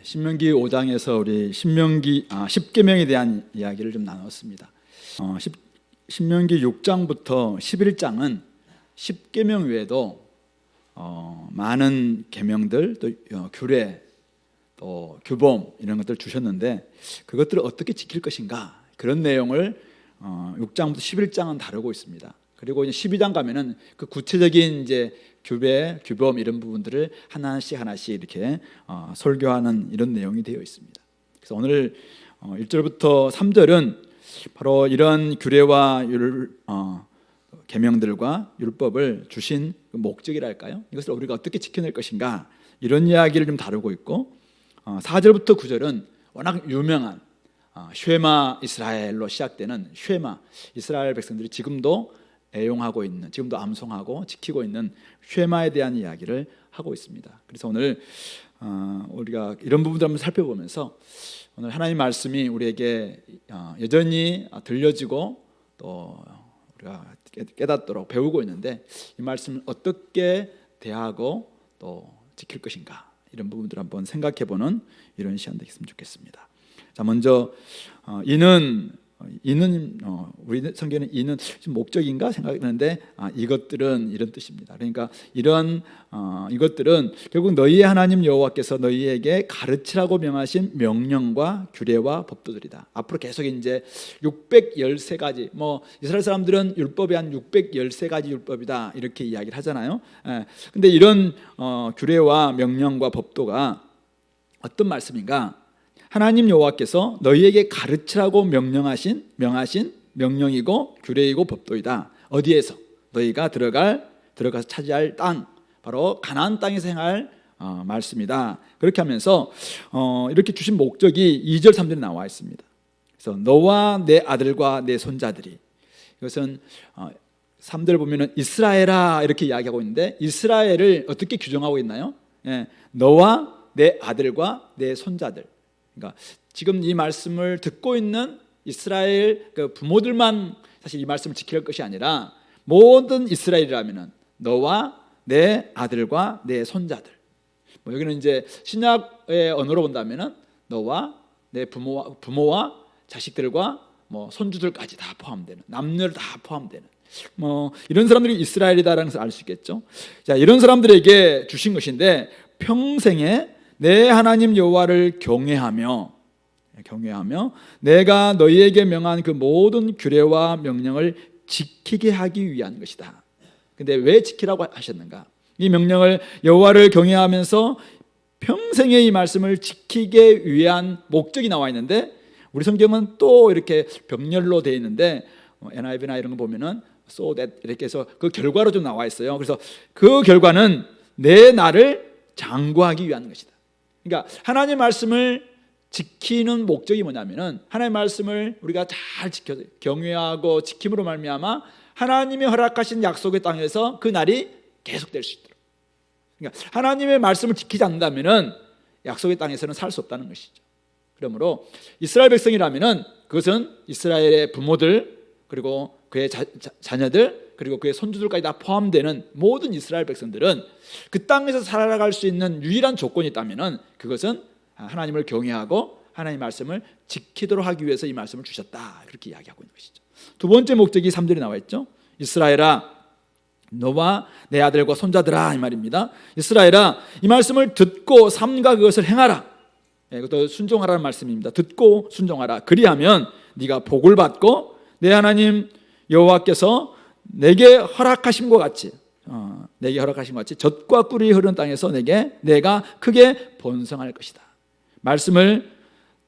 신명기 5장에서 우리 십계명에 대한 이야기를 좀 나눴습니다. 신명기 6장부터 11장은 십계명 외에도 많은 계명들, 또 규례, 또 규범 이런 것들 주셨는데 그것들을 어떻게 지킬 것인가, 그런 내용을 6장부터 11장은 다루고 있습니다. 그리고 이제 12장 가면은 그 구체적인 이제 규례, 규범 이런 부분들을 하나씩 이렇게 설교하는 이런 내용이 되어 있습니다. 그래서 오늘 1절부터 3절은 바로 이런 규례와 계명들과 율법을 주신 목적이랄까요? 이것을 우리가 어떻게 지켜낼 것인가, 이런 이야기를 좀 다루고 있고, 4절부터 9절은 워낙 유명한 쉐마 이스라엘로 시작되는 쉐마, 이스라엘 백성들이 지금도 애용하고 있는, 지금도 암송하고 지키고 있는 쉐마에 대한 이야기를 하고 있습니다. 그래서 오늘 우리가 이런 부분들을 한번 살펴보면서 오늘 하나님 말씀이 우리에게 여전히 들려지고 또 우리가 깨닫도록 배우고 있는데, 이 말씀을 어떻게 대하고 또 지킬 것인가, 이런 부분들을 한번 생각해보는 이런 시간 되겠으면 좋겠습니다. 자, 먼저 이는 우리 성경에는 이는 목적인가 생각하는데 이것들은 이런 뜻입니다. 그러니까 이것들은 결국 너희의 하나님 여호와께서 너희에게 가르치라고 명하신 명령과 규례와 법도들이다. 앞으로 계속 이제 613가지, 이스라엘 사람들은 율법이 한 613가지 율법이다 이렇게 이야기를 하잖아요. 근데 이런 규례와 명령과 법도가 어떤 말씀인가? 하나님 여호와께서 너희에게 가르치라고 명하신 명령이고 규례이고 법도이다. 어디에서? 너희가 들어가서 차지할 땅, 바로 가나안 땅에서 행할 말씀이다. 그렇게 하면서 이렇게 주신 목적이 2절 3절에 나와 있습니다. 그래서 너와 내 아들과 내 손자들이, 이것은 3절 보면은 이스라엘아 이렇게 이야기하고 있는데, 이스라엘을 어떻게 규정하고 있나요? 너와 내 아들과 내 손자들. 그러니까 지금 이 말씀을 듣고 있는 이스라엘 그 부모들만 사실 이 말씀을 지킬 것이 아니라 모든 이스라엘이라면은 너와 내 아들과 내 손자들. 여기는 이제 신약의 언어로 본다면은 너와 내 부모와 자식들과 손주들까지 다 포함되는, 남녀를 다 포함되는 이런 사람들이 이스라엘이다라는 것을 알 수 있겠죠. 자, 이런 사람들에게 주신 것인데, 평생에 내 하나님 여호와를 경외하며 내가 너희에게 명한 그 모든 규례와 명령을 지키게 하기 위한 것이다. 근데 왜 지키라고 하셨는가? 이 명령을, 여호와를 경외하면서 평생에 이 말씀을 지키게 위한 목적이 나와 있는데, 우리 성경은 또 이렇게 병렬로 되어 있는데 NIV나 이런 거 보면은 so that 이렇게 해서 그 결과로 좀 나와 있어요. 그래서 그 결과는 내 나를 장구하기 위한 것이다. 그러니까 하나님 말씀을 지키는 목적이 뭐냐면은, 하나님 말씀을 우리가 잘 지켜 경외하고 지킴으로 말미암아 하나님이 허락하신 약속의 땅에서 그 날이 계속될 수 있도록. 그러니까 하나님의 말씀을 지키지 않는다면은 약속의 땅에서는 살 수 없다는 것이죠. 그러므로 이스라엘 백성이라면은 그것은 이스라엘의 부모들, 그리고 그의 자녀들, 그리고 그의 손주들까지 다 포함되는 모든 이스라엘 백성들은 그 땅에서 살아갈 수 있는 유일한 조건이 있다면은 그것은 하나님을 경외하고 하나님의 말씀을 지키도록 하기 위해서 이 말씀을 주셨다, 그렇게 이야기하고 있는 것이죠. 두 번째 목적이 3절에 나와 있죠. 이스라엘아 너와 내 아들과 손자들아, 이 말입니다. 이스라엘아, 이 말씀을 듣고 삼가 그것을 행하라. 이것도 순종하라는 말씀입니다. 듣고 순종하라. 그리하면 네가 복을 받고 내 하나님 여호와께서 내게 허락하심과 같이 젖과 꿀이 흐르는 땅에서 내가 크게 번성할 것이다. 말씀을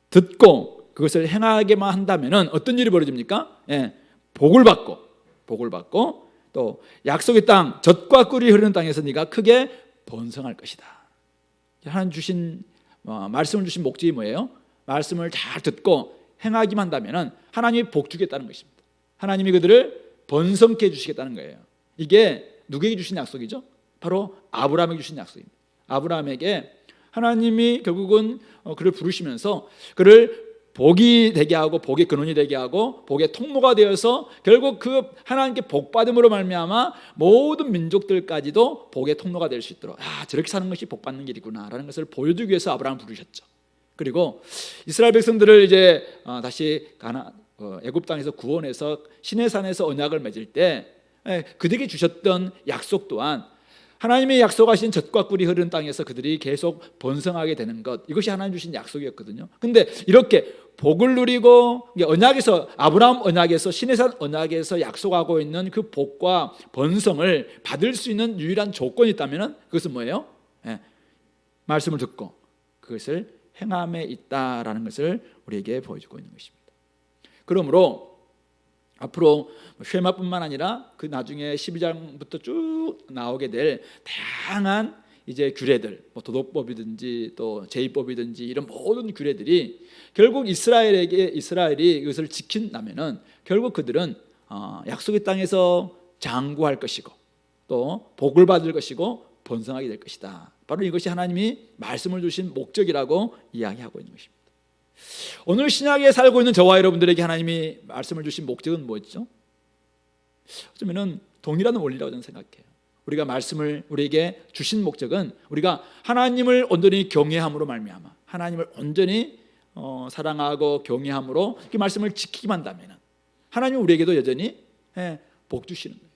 듣고 그것을 행하게만 한다면은 어떤 일이 벌어집니까? 복을 받고 또 약속의 땅, 젖과 꿀이 흐르는 땅에서 네가 크게 번성할 것이다. 하나님 주신 말씀을 주신 목적이 뭐예요? 말씀을 잘 듣고 행하기만 한다면은 하나님이 복 주겠다는 것입니다. 하나님이 그들을 번성케 해주시겠다는 거예요. 이게 누구에게 주신 약속이죠? 바로 아브라함에게 주신 약속입니다. 아브라함에게 하나님이 결국은 그를 부르시면서 그를 복이 되게 하고 복의 근원이 되게 하고 복의 통로가 되어서 결국 그 하나님께 복받음으로 말미암아 모든 민족들까지도 복의 통로가 될 수 있도록, 저렇게 사는 것이 복받는 길이구나 라는 것을 보여주기 위해서 아브라함을 부르셨죠. 그리고 이스라엘 백성들을 이제 다시 애굽 땅에서 구원해서 시내산에서 언약을 맺을 때 그들에게 주셨던 약속 또한 하나님의 약속하신 젖과 꿀이 흐르는 땅에서 그들이 계속 번성하게 되는 것, 이것이 하나님 주신 약속이었거든요. 근데 이렇게 복을 누리고 언약에서, 아브라함 언약에서, 시내산 언약에서 약속하고 있는 그 복과 번성을 받을 수 있는 유일한 조건이 있다면 그것은 뭐예요? 말씀을 듣고 그것을 행함에 있다라는 것을 우리에게 보여주고 있는 것입니다. 그러므로 앞으로 쉐마뿐만 아니라 그 나중에 12장부터 쭉 나오게 될 다양한 이제 규례들, 도덕법이든지 또 제의법이든지 이런 모든 규례들이 결국 이스라엘이 이것을 지킨다면은 결국 그들은 약속의 땅에서 장구할 것이고 또 복을 받을 것이고 번성하게 될 것이다. 바로 이것이 하나님이 말씀을 주신 목적이라고 이야기하고 있는 것입니다. 오늘 신약에 살고 있는 저와 여러분들에게 하나님이 말씀을 주신 목적은 뭐였죠? 어쩌면 동일한 원리라고 저는 생각해요. 우리가 말씀을 우리에게 주신 목적은 우리가 하나님을 온전히 경외함으로 말미암아 하나님을 온전히 사랑하고 경외함으로 그 말씀을 지키기만 한다면 하나님은 우리에게도 여전히 복 주시는 거예요.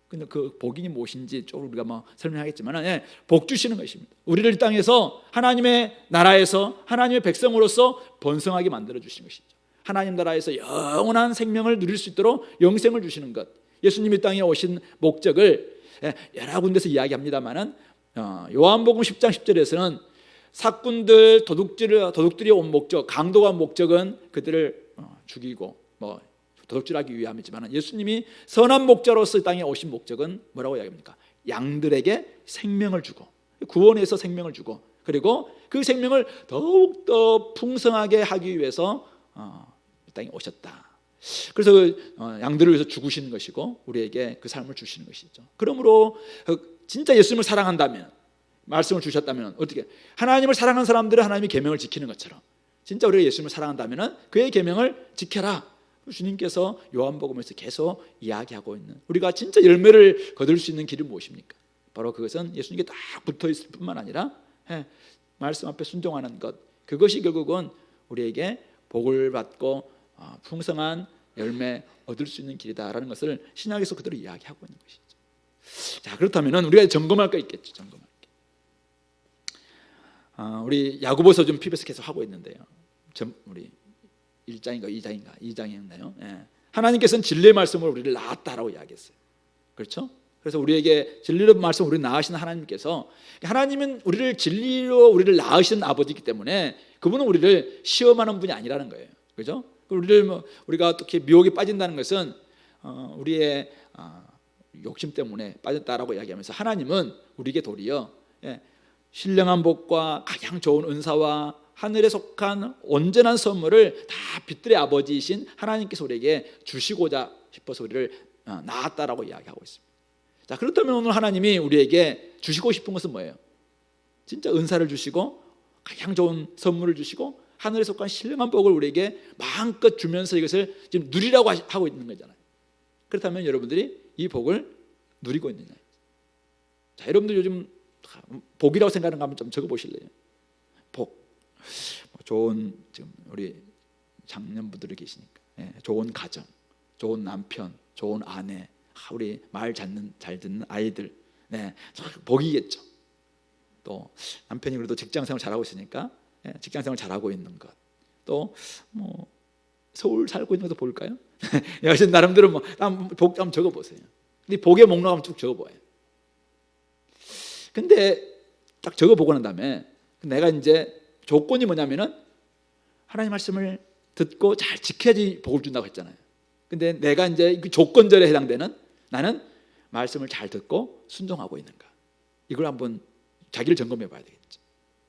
근데 그 복이 무엇인지 좀 우리가 설명하겠지만 복 주시는 것입니다. 우리를 이 땅에서 하나님의 나라에서 하나님의 백성으로서 번성하게 만들어 주시는 것이죠. 하나님 나라에서 영원한 생명을 누릴 수 있도록 영생을 주시는 것, 예수님이 땅에 오신 목적을 여러 군데서 이야기합니다만은 요한복음 10장 10절에서는 사꾼들, 도둑들이 온 목적, 강도가 온 목적은 그들을 죽이고 도둑질하기 위함이지만 예수님이 선한 목자로서 땅에 오신 목적은 뭐라고 이야기합니까? 양들에게 생명을 주고 구원해서 생명을 주고 그리고 그 생명을 더욱더 풍성하게 하기 위해서 이 땅에 오셨다. 그래서 양들을 위해서 죽으시는 것이고 우리에게 그 삶을 주시는 것이죠. 그러므로 진짜 예수님을 사랑한다면, 말씀을 주셨다면 어떻게 하나님을 사랑하는 사람들은 하나님의 계명을 지키는 것처럼 진짜 우리가 예수님을 사랑한다면 그의 계명을 지켜라. 주님께서 요한복음에서 계속 이야기하고 있는, 우리가 진짜 열매를 거둘 수 있는 길이 무엇입니까? 바로 그것은 예수님께 딱 붙어 있을 뿐만 아니라 말씀 앞에 순종하는 것, 그것이 결국은 우리에게 복을 받고 풍성한 열매 얻을 수 있는 길이다라는 것을 신약에서 그대로 이야기하고 있는 것이죠. 자, 그렇다면 우리가 점검할 거 있겠죠. 점검할 게. 우리 야고보서 좀 PBS 계속 하고 있는데요. 우리 1장인가 2장이었나요? 하나님께서는 진리의 말씀으로 우리를 낳았다라고 이야기했어요. 그렇죠? 그래서 우리에게 진리의 말씀을 우리를 낳으시는 하나님께서, 하나님은 우리를 진리로 우리를 낳으시는 아버지이기 때문에 그분은 우리를 시험하는 분이 아니라는 거예요. 그렇죠? 우리가 어떻게 미혹에 빠진다는 것은 우리의 욕심 때문에 빠졌다라고 이야기하면서 하나님은 우리에게 도리어 신령한 복과 가장 좋은 은사와 하늘에 속한 온전한 선물을 다 빛들의 아버지이신 하나님께서 우리에게 주시고자 싶어서 우리를 낳았다라고 이야기하고 있습니다. 자, 그렇다면 오늘 하나님이 우리에게 주시고 싶은 것은 뭐예요? 진짜 은사를 주시고 가장 좋은 선물을 주시고 하늘에 속한 신령한 복을 우리에게 마음껏 주면서 이것을 지금 누리라고 하고 있는 거잖아요. 그렇다면 여러분들이 이 복을 누리고 있느냐? 자, 여러분들 요즘 복이라고 생각하는 거 한번 좀 적어보실래요? 복. 좋은, 지금 우리 장년분들이 계시니까 좋은 가정, 좋은 남편, 좋은 아내, 우리 말 잘 듣는 아이들, 복이겠죠. 또 남편이 그래도 직장생활 잘하고 있으니까 직장생활 잘하고 있는 것, 또 서울 살고 있는 것도 볼까요? 여하튼 나름대로 복 한번 적어보세요. 근데 복의 목록 한번 쭉 적어봐요. 근데 딱 적어보고 난 다음에 내가 이제 조건이 뭐냐면은 하나님 말씀을 듣고 잘 지켜야지 복을 준다고 했잖아요. 근데 내가 이제 그 조건절에 해당되는, 나는 말씀을 잘 듣고 순종하고 있는가, 이걸 한번 자기를 점검해 봐야 되겠죠.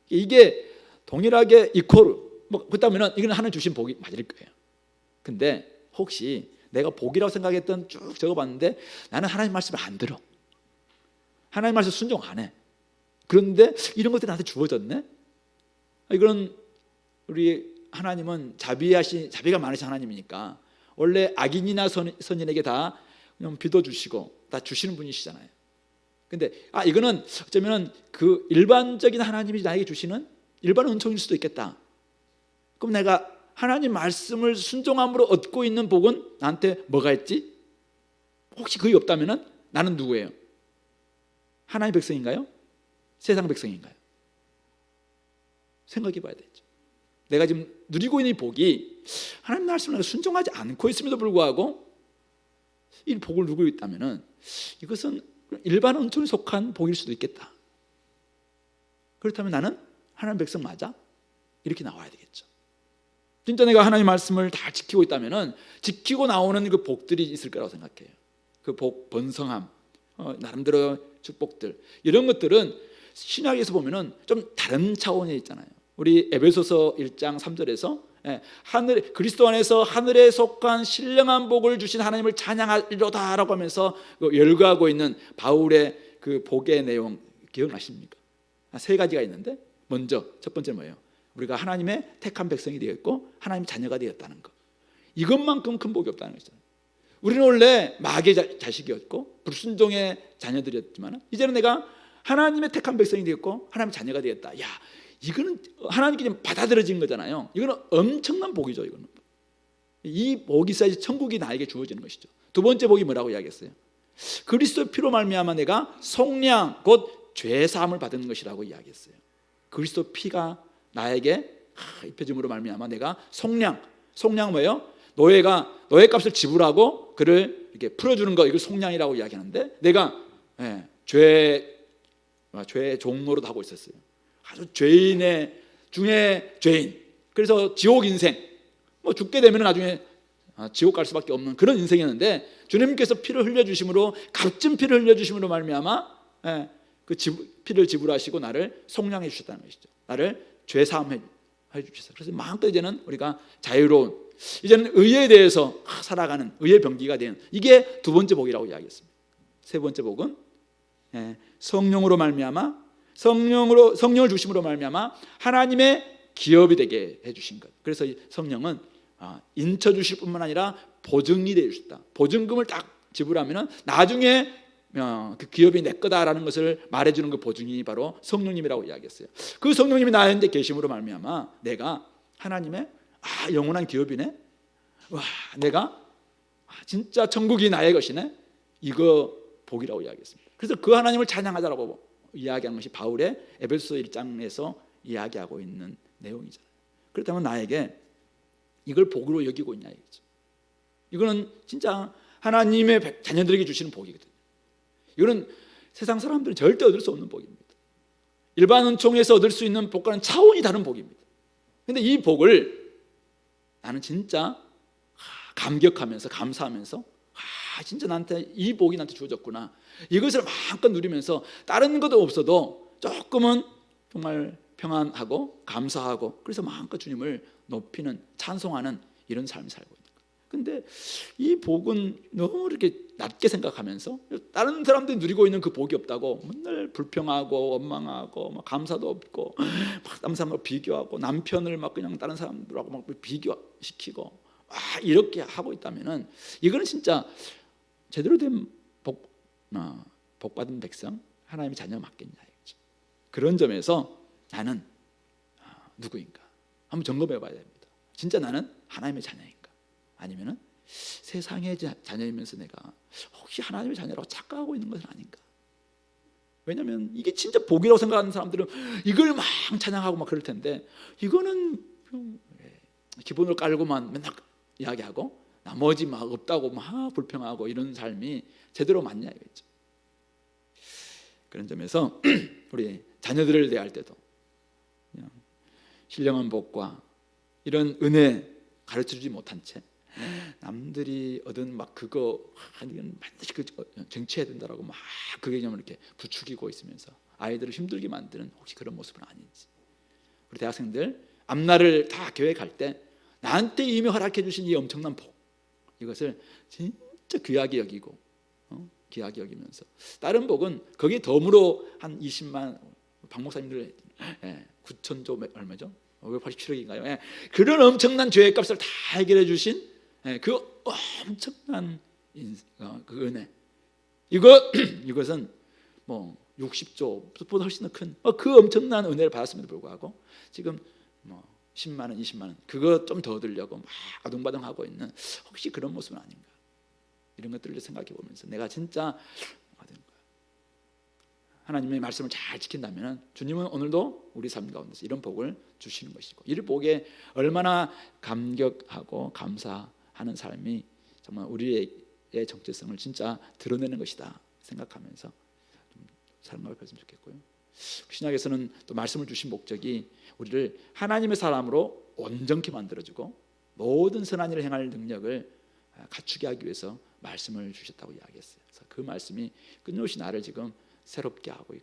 이게 동일하게 이퀄, 그렇다면은 이건 하나님 주신 복이 맞을 거예요. 근데 혹시 내가 복이라고 생각했던 쭉 적어봤는데 나는 하나님 말씀을 안 들어, 하나님 말씀 순종 안 해, 그런데 이런 것들이 나한테 주어졌네. 이건 우리 하나님은 자비가 많으신 하나님이니까 원래 악인이나 선인에게 다 그냥 비도 주시고 다 주시는 분이시잖아요. 근데 이거는 어쩌면 그 일반적인 하나님이 나에게 주시는 일반 은총일 수도 있겠다. 그럼 내가 하나님 말씀을 순종함으로 얻고 있는 복은 나한테 뭐가 있지? 혹시 그게 없다면 나는 누구예요? 하나님의 백성인가요? 세상 백성인가요? 생각해 봐야 되죠. 내가 지금 누리고 있는 이 복이 하나님 말씀을 순종하지 않고 있음에도 불구하고 이 복을 누리고 있다면 이것은 일반 은총에 속한 복일 수도 있겠다. 그렇다면 나는 하나님 백성 맞아? 이렇게 나와야 되겠죠. 진짜 내가 하나님 말씀을 다 지키고 있다면 지키고 나오는 그 복들이 있을 거라고 생각해요. 그 복, 번성함, 나름대로 축복들, 이런 것들은 신약에서 보면은 좀 다른 차원에 있잖아요. 우리 에베소서 1장 3절에서 하늘, 그리스도 안에서 하늘에 속한 신령한 복을 주신 하나님을 찬양하리로다라고 하면서 열거하고 있는 바울의 그 복의 내용 기억나십니까? 세 가지가 있는데, 먼저 첫 번째 뭐예요? 우리가 하나님의 택한 백성이 되었고 하나님 자녀가 되었다는 것. 이것만큼 큰 복이 없다는 것이잖아요. 우리는 원래 마귀의 자식이었고 불순종의 자녀들이었지만 이제는 내가 하나님의 택한 백성이 되었고 하나님 자녀가 되었다. 야, 이거는 하나님께 받아들여진 거잖아요. 이거는 엄청난 복이죠. 이거는 이 복이 있어야지 천국이 나에게 주어지는 것이죠. 두 번째 복이 뭐라고 이야기했어요? 그리스도의 피로 말미암아 내가 속량 곧 죄 사함을 받은 것이라고 이야기했어요. 그리스도 피가 나에게 입혀짐으로 말미암아 내가 속량은 뭐예요? 노예가 노예 값을 지불하고 그를 이렇게 풀어주는 거, 이걸 속량이라고 이야기하는데 내가 죄의 종로로 하고 있었어요. 아주 죄인의 중에 죄인. 그래서 지옥 인생, 뭐 죽게 되면 나중에 지옥 갈 수밖에 없는 그런 인생이었는데 주님께서 피를 흘려주심으로, 값진 피를 흘려주심으로 말미암아 그 피를 지불하시고 나를 속량해 주셨다는 것이죠. 나를 죄 사함해 주셨어요. 그래서 마음껏 이제는 우리가 자유로운, 이제는 의에 대해서 살아가는 의의 병기가 되는, 이게 두 번째 복이라고 이야기했습니다. 세 번째 복은 성령으로 말미암아, 성령을 주심으로 말미암아 하나님의 기업이 되게 해주신 것. 그래서 이 성령은 인쳐 주실 뿐만 아니라 보증이 되어 주셨다. 보증금을 딱 지불하면 나중에 그 기업이 내 거다라는 것을 말해주는 그 보증이 바로 성령님이라고 이야기했어요. 그 성령님이 나한테 계심으로 말미암아 내가 하나님의 영원한 기업이네, 와, 내가 진짜 천국이 나의 것이네, 이거 복이라고 이야기했습니다. 그래서 그 하나님을 찬양하자라고 이야기하는 것이 바울의 에베소서 1장에서 이야기하고 있는 내용이잖아요. 그렇다면 나에게 이걸 복으로 여기고 있냐 이거죠. 이거는 진짜 하나님의 자녀들에게 주시는 복이거든요. 이거는 세상 사람들은 절대 얻을 수 없는 복입니다. 일반 은총에서 얻을 수 있는 복과는 차원이 다른 복입니다. 그런데 이 복을 나는 진짜 감격하면서 감사하면서 진짜 나한테 이 복이 나한테 주어졌구나, 이것을 마음껏 누리면서 다른 것도 없어도 조금은 정말 평안하고 감사하고, 그래서 마음껏 주님을 높이는, 찬송하는 이런 삶을 살고 있는 거예요. 근데 이 복은 너무 이렇게 낮게 생각하면서 다른 사람들이 누리고 있는 그 복이 없다고 맨날 불평하고 원망하고 막 감사도 없고 막 다른 사람하고 비교하고 남편을 막 그냥 다른 사람들하고 막 비교시키고 이렇게 하고 있다면은 이거는 진짜 제대로 된 복받은 백성, 하나님의 자녀 맞겠냐 이거죠. 그런 점에서 나는 누구인가 한번 점검해 봐야 됩니다. 진짜 나는 하나님의 자녀인가, 아니면은 세상의 자녀이면서 내가 혹시 하나님의 자녀라고 착각하고 있는 것은 아닌가. 왜냐하면 이게 진짜 복이라고 생각하는 사람들은 이걸 막 찬양하고 막 그럴 텐데, 이거는 기본으로 깔고만 맨날 이야기하고 나머지 막 없다고 막 불평하고 이런 삶이 제대로 맞냐 이거죠. 그런 점에서 우리 자녀들을 대할 때도 신령한 복과 이런 은혜 가르쳐주지 못한 채 남들이 얻은 막 그거 이건 반드시 쟁취해야 된다라고 막 그 개념을 이렇게 부추기고 있으면서 아이들을 힘들게 만드는 혹시 그런 모습은 아닌지. 우리 대학생들 앞날을 다 계획할 때 나한테 이미 허락해 주신 이 엄청난 복, 이것을 진짜 귀하게 여기고 귀하게 여기면서, 다른 복은 거기에 덤으로 한 20만 박 목사님들 9천조 얼마죠? 587억인가요? 그런 엄청난 죄의 값을 다 해결해 주신 그 엄청난 그 은혜, 이것은 뭐 60조보다 훨씬 더 큰 그 엄청난 은혜를 받았음에도 불구하고 지금 10만 원, 20만 원 그거 좀 더 얻으려고 막 아둥바둥하고 있는 혹시 그런 모습은 아닌가? 이런 것들을 생각해 보면서 내가 진짜 하나님의 말씀을 잘 지킨다면 주님은 오늘도 우리 삶 가운데서 이런 복을 주시는 것이고, 이 복에 얼마나 감격하고 감사하는 삶이 정말 우리의 정체성을 진짜 드러내는 것이다 생각하면서 좀 살아가면 좋겠고요. 신약에서는 또 말씀을 주신 목적이 우리를 하나님의 사람으로 온전케 만들어주고 모든 선한 일을 행할 능력을 갖추게 하기 위해서 말씀을 주셨다고 이야기했어요. 그래서 그 말씀이 끊임없이 나를 지금 새롭게 하고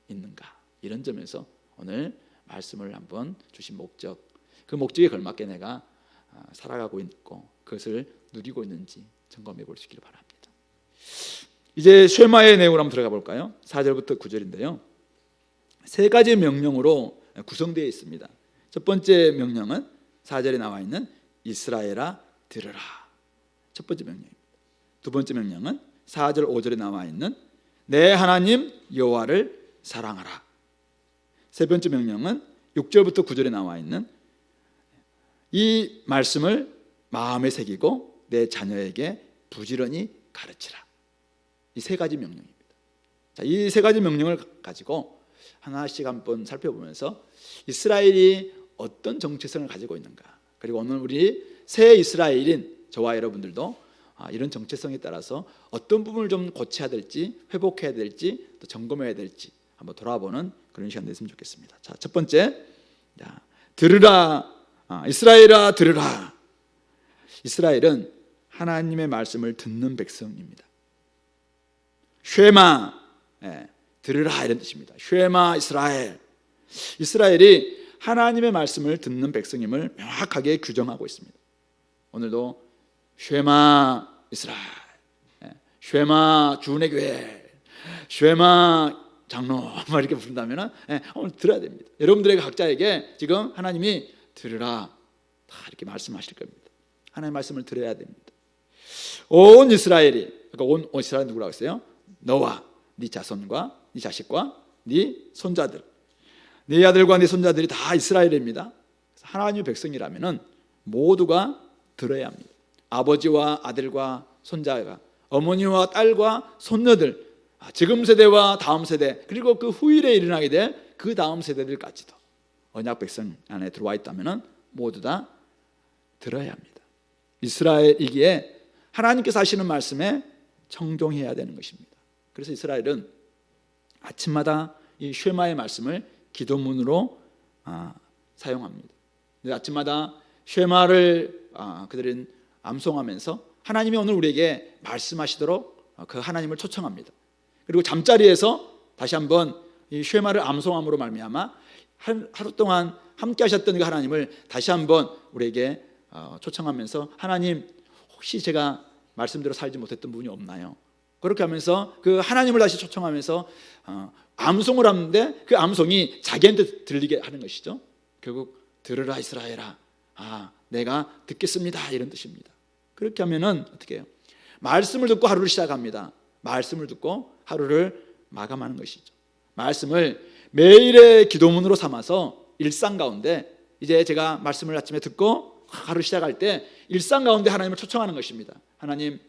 있는가, 이런 점에서 오늘 말씀을 한번 주신 목적, 그 목적에 걸맞게 내가 살아가고 있고 그것을 누리고 있는지 점검해 볼 수 있기를 바랍니다. 이제 쉐마의 내용으로 한번 들어가 볼까요? 4절부터 9절인데요. 세 가지 명령으로 구성되어 있습니다. 첫 번째 명령은 4절에 나와 있는 이스라엘아 들으라, 첫 번째 명령입니다. 두 번째 명령은 4절 5절에 나와 있는 내 하나님 여호와를 사랑하라. 세 번째 명령은 6절부터 9절에 나와 있는 이 말씀을 마음에 새기고 내 자녀에게 부지런히 가르치라. 이 세 가지 명령입니다. 이 세 가지 명령을 가지고 하나씩 한번 살펴보면서 이스라엘이 어떤 정체성을 가지고 있는가, 그리고 오늘 우리 새 이스라엘인 저와 여러분들도 이런 정체성에 따라서 어떤 부분을 좀 고쳐야 될지, 회복해야 될지, 또 점검해야 될지 한번 돌아보는 그런 시간 됐으면 좋겠습니다. 자, 첫 번째, 들으라. 이스라엘아 들으라. 이스라엘은 하나님의 말씀을 듣는 백성입니다. 쉐마, 들으라 이런 뜻입니다. 쉐마 이스라엘. 이스라엘이 하나님의 말씀을 듣는 백성임을 명확하게 규정하고 있습니다. 오늘도 쉐마 이스라엘, 쉐마 주은혜 교회, 쉐마 장로 이렇게 부른다면 오늘 들어야 됩니다. 여러분들에게 각자에게 지금 하나님이 들으라 다 이렇게 말씀하실 겁니다. 하나님의 말씀을 들어야 됩니다. 온 이스라엘이, 그러니까 온 이스라엘 누구라고 했어요? 너와 네 자손과 네 자식과 네 손자들, 네 아들과 네 손자들이 다 이스라엘입니다. 하나님의 백성이라면 모두가 들어야 합니다. 아버지와 아들과 손자가, 어머니와 딸과 손녀들, 지금 세대와 다음 세대, 그리고 그 후일에 일어나게 될 그 다음 세대들까지도 언약 백성 안에 들어와 있다면 모두 다 들어야 합니다. 이스라엘이기에 하나님께서 하시는 말씀에 청종해야 되는 것입니다. 그래서 이스라엘은 아침마다 이 쉐마의 말씀을 기도문으로 사용합니다. 아침마다 쉐마를 그들은 암송하면서 하나님이 오늘 우리에게 말씀하시도록 그 하나님을 초청합니다. 그리고 잠자리에서 다시 한번 이 쉐마를 암송함으로 말미암아 하루 동안 함께 하셨던 그 하나님을 다시 한번 우리에게 초청하면서, 하나님 혹시 제가 말씀대로 살지 못했던 부분이 없나요? 그렇게 하면서 그 하나님을 다시 초청하면서 암송을 하는데 그 암송이 자기한테 들리게 하는 것이죠. 결국 들으라 이스라엘아, 내가 듣겠습니다, 이런 뜻입니다. 그렇게 하면은 어떻게 해요? 말씀을 듣고 하루를 시작합니다. 말씀을 듣고 하루를 마감하는 것이죠. 말씀을 매일의 기도문으로 삼아서 일상 가운데, 이제 제가 말씀을 아침에 듣고 하루 시작할 때 일상 가운데 하나님을 초청하는 것입니다. 하나님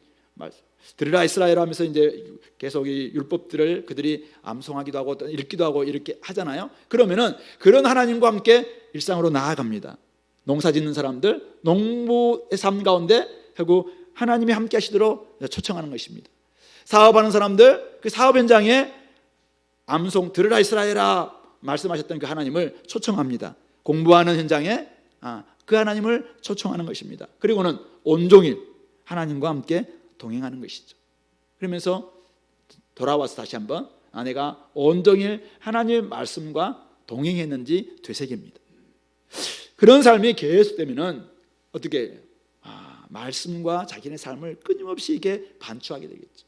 들으라 이스라엘 하면서 이제 계속 이 율법들을 그들이 암송하기도 하고 읽기도 하고 이렇게 하잖아요. 그러면은 그런 하나님과 함께 일상으로 나아갑니다. 농사 짓는 사람들, 농부의 삶 가운데 결국 하나님이 함께 하시도록 초청하는 것입니다. 사업하는 사람들, 그 사업 현장에 암송 들으라 이스라엘아 말씀하셨던 그 하나님을 초청합니다. 공부하는 현장에 그 하나님을 초청하는 것입니다. 그리고는 온종일 하나님과 함께 동행하는 것이죠. 그러면서 돌아와서 다시 한번 내가 온종일 하나님의 말씀과 동행했는지 되새깁니다. 그런 삶이 계속되면은 어떻게 해요? 말씀과 자기네 삶을 끊임없이 이게 반추하게 되겠죠.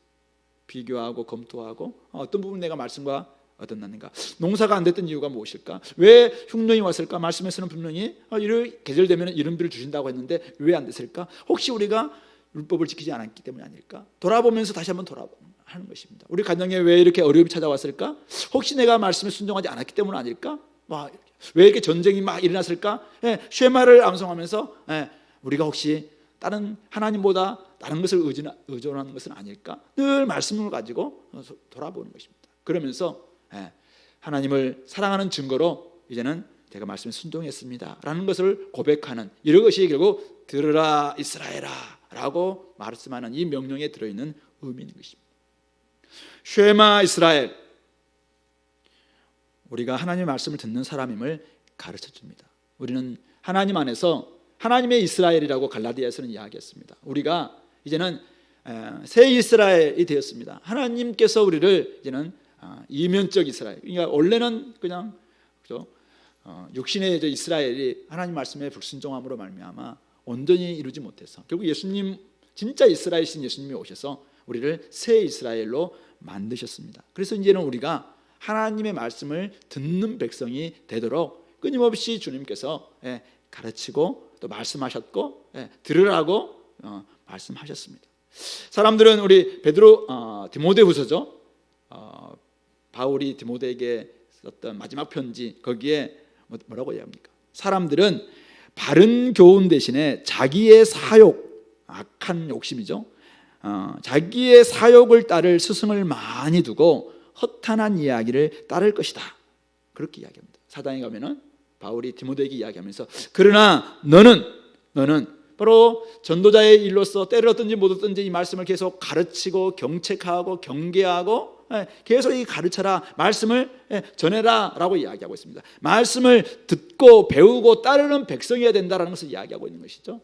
비교하고 검토하고 어떤 부분 내가 말씀과 어떻는가, 농사가 안 됐던 이유가 무엇일까, 왜 흉년이 왔을까, 말씀에서는 분명히 이런 계절 되면 이런 비를 주신다고 했는데 왜 안 됐을까, 혹시 우리가 율법을 지키지 않았기 때문이 아닐까, 돌아보면서 다시 한번 돌아보는 거예요. 하는 것입니다. 우리 가정에 왜 이렇게 어려움이 찾아왔을까? 혹시 내가 말씀에 순종하지 않았기 때문 아닐까? 왜 이렇게 전쟁이 막 일어났을까? 쉐마를 암송하면서 우리가 혹시 다른 하나님보다 다른 것을 의존하는 것은 아닐까? 늘 말씀을 가지고 돌아보는 것입니다. 그러면서 하나님을 사랑하는 증거로 이제는 제가 말씀에 순종했습니다 라는 것을 고백하는, 이것이 결국 들으라 이스라엘아 라고 말씀하는 이 명령에 들어있는 의미인 것입니다. 쉐마 이스라엘, 우리가 하나님의 말씀을 듣는 사람임을 가르쳐 줍니다. 우리는 하나님 안에서 하나님의 이스라엘이라고 갈라디아에서는 이야기했습니다. 우리가 이제는 새 이스라엘이 되었습니다. 하나님께서 우리를 이제는 이면적 이스라엘, 그러니까 원래는 그냥 육신의 이스라엘이 하나님 말씀에 불순종함으로 말미암아 온전히 이루지 못해서 결국 예수님, 진짜 이스라엘이신 예수님이 오셔서 우리를 새 이스라엘로 만드셨습니다. 그래서 이제는 우리가 하나님의 말씀을 듣는 백성이 되도록 끊임없이 주님께서 가르치고 또 말씀하셨고 들으라고 말씀하셨습니다. 사람들은 우리 베드로 디모데후서죠, 바울이 디모데에게 썼던 마지막 편지, 거기에 뭐라고 이야기합니까? 사람들은 바른 교훈 대신에 자기의 사욕, 악한 욕심이죠, 자기의 사욕을 따를 스승을 많이 두고 허탄한 이야기를 따를 것이다, 그렇게 이야기합니다. 사장에 가면은 바울이 디모데에게 이야기하면서 그러나 너는 바로 전도자의 일로서 때를 얻든지 못 얻든지 이 말씀을 계속 가르치고 경책하고 경계하고 계속 이 가르쳐라, 말씀을 전해라 라고 이야기하고 있습니다. 말씀을 듣고 배우고 따르는 백성이어야 된다는 것을 이야기하고 있는 것이죠.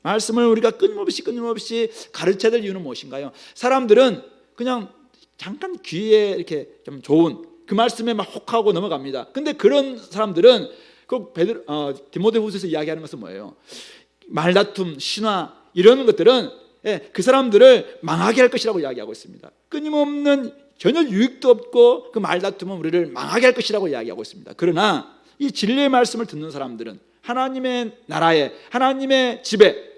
말씀을 우리가 끊임없이 가르쳐야 될 이유는 무엇인가요? 사람들은 그냥 잠깐 귀에 이렇게 좀 좋은 그 말씀에 막 혹하고 넘어갑니다. 근데 그런 사람들은 그 디모데후서에서 이야기하는 것은 뭐예요? 말다툼, 신화 이런 것들은 그 사람들을 망하게 할 것이라고 이야기하고 있습니다. 끊임없는 전혀 유익도 없고 그 말다툼은 우리를 망하게 할 것이라고 이야기하고 있습니다. 그러나 이 진리의 말씀을 듣는 사람들은 하나님의 나라에, 하나님의 집에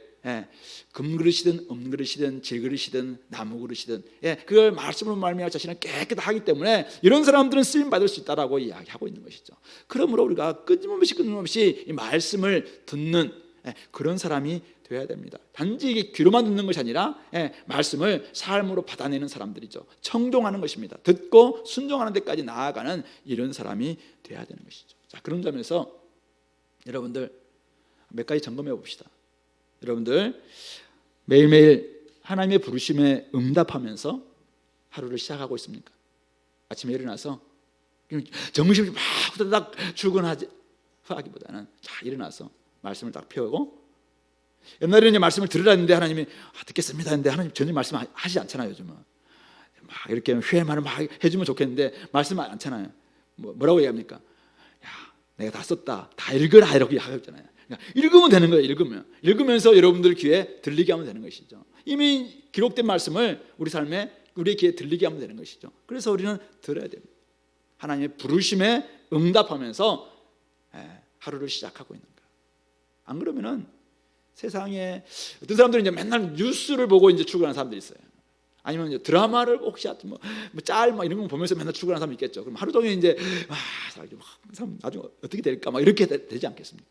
금그릇이든 은그릇이든 질그릇이든 나무그릇이든 그걸 말씀으로 말미암아 자신을 깨끗하기 때문에 이런 사람들은 쓰임 받을 수 있다라고 이야기하고 있는 것이죠. 그러므로 우리가 끊임없이 이 말씀을 듣는 그런 사람이 되어야 됩니다. 단지 이게 귀로만 듣는 것이 아니라 말씀을 삶으로 받아내는 사람들이죠. 청종하는 것입니다. 듣고 순종하는 데까지 나아가는 이런 사람이 되어야 되는 것이죠. 자, 그런 점에서 여러분들 몇 가지 점검해 봅시다. 여러분들 매일매일 하나님의 부르심에 응답하면서 하루를 시작하고 있습니까? 아침에 일어나서 정신이 막 후다닥 출근하기보다는 일어나서 말씀을 딱 펴고, 옛날에는 이제 말씀을 들으라 했는데 하나님이 듣겠습니다 했는데 하나님 전혀 말씀 하시지 않잖아요. 요즘은 막 이렇게 회말을 막 해주면 좋겠는데 말씀 안 않잖아요. 뭐라고 얘기합니까? 야, 내가 다 썼다, 다 읽으라 이렇게 하잖아요. 그러니까 읽으면 되는 거예요. 읽으면서 여러분들 귀에 들리게 하면 되는 것이죠. 이미 기록된 말씀을 우리 삶에, 우리의 귀에 들리게 하면 되는 것이죠. 그래서 우리는 들어야 됩니다. 하나님의 부르심에 응답하면서 하루를 시작하고 있는 거예요. 안 그러면은 세상에 어떤 사람들은 이제 맨날 뉴스를 보고 이제 출근하는 사람들이 있어요. 아니면 이제 드라마를 혹시 짤 이런 거 보면서 맨날 출근하는 사람이 있겠죠. 그럼 하루 종일 이제 사람 나중에 어떻게 될까 이렇게 되지 않겠습니까?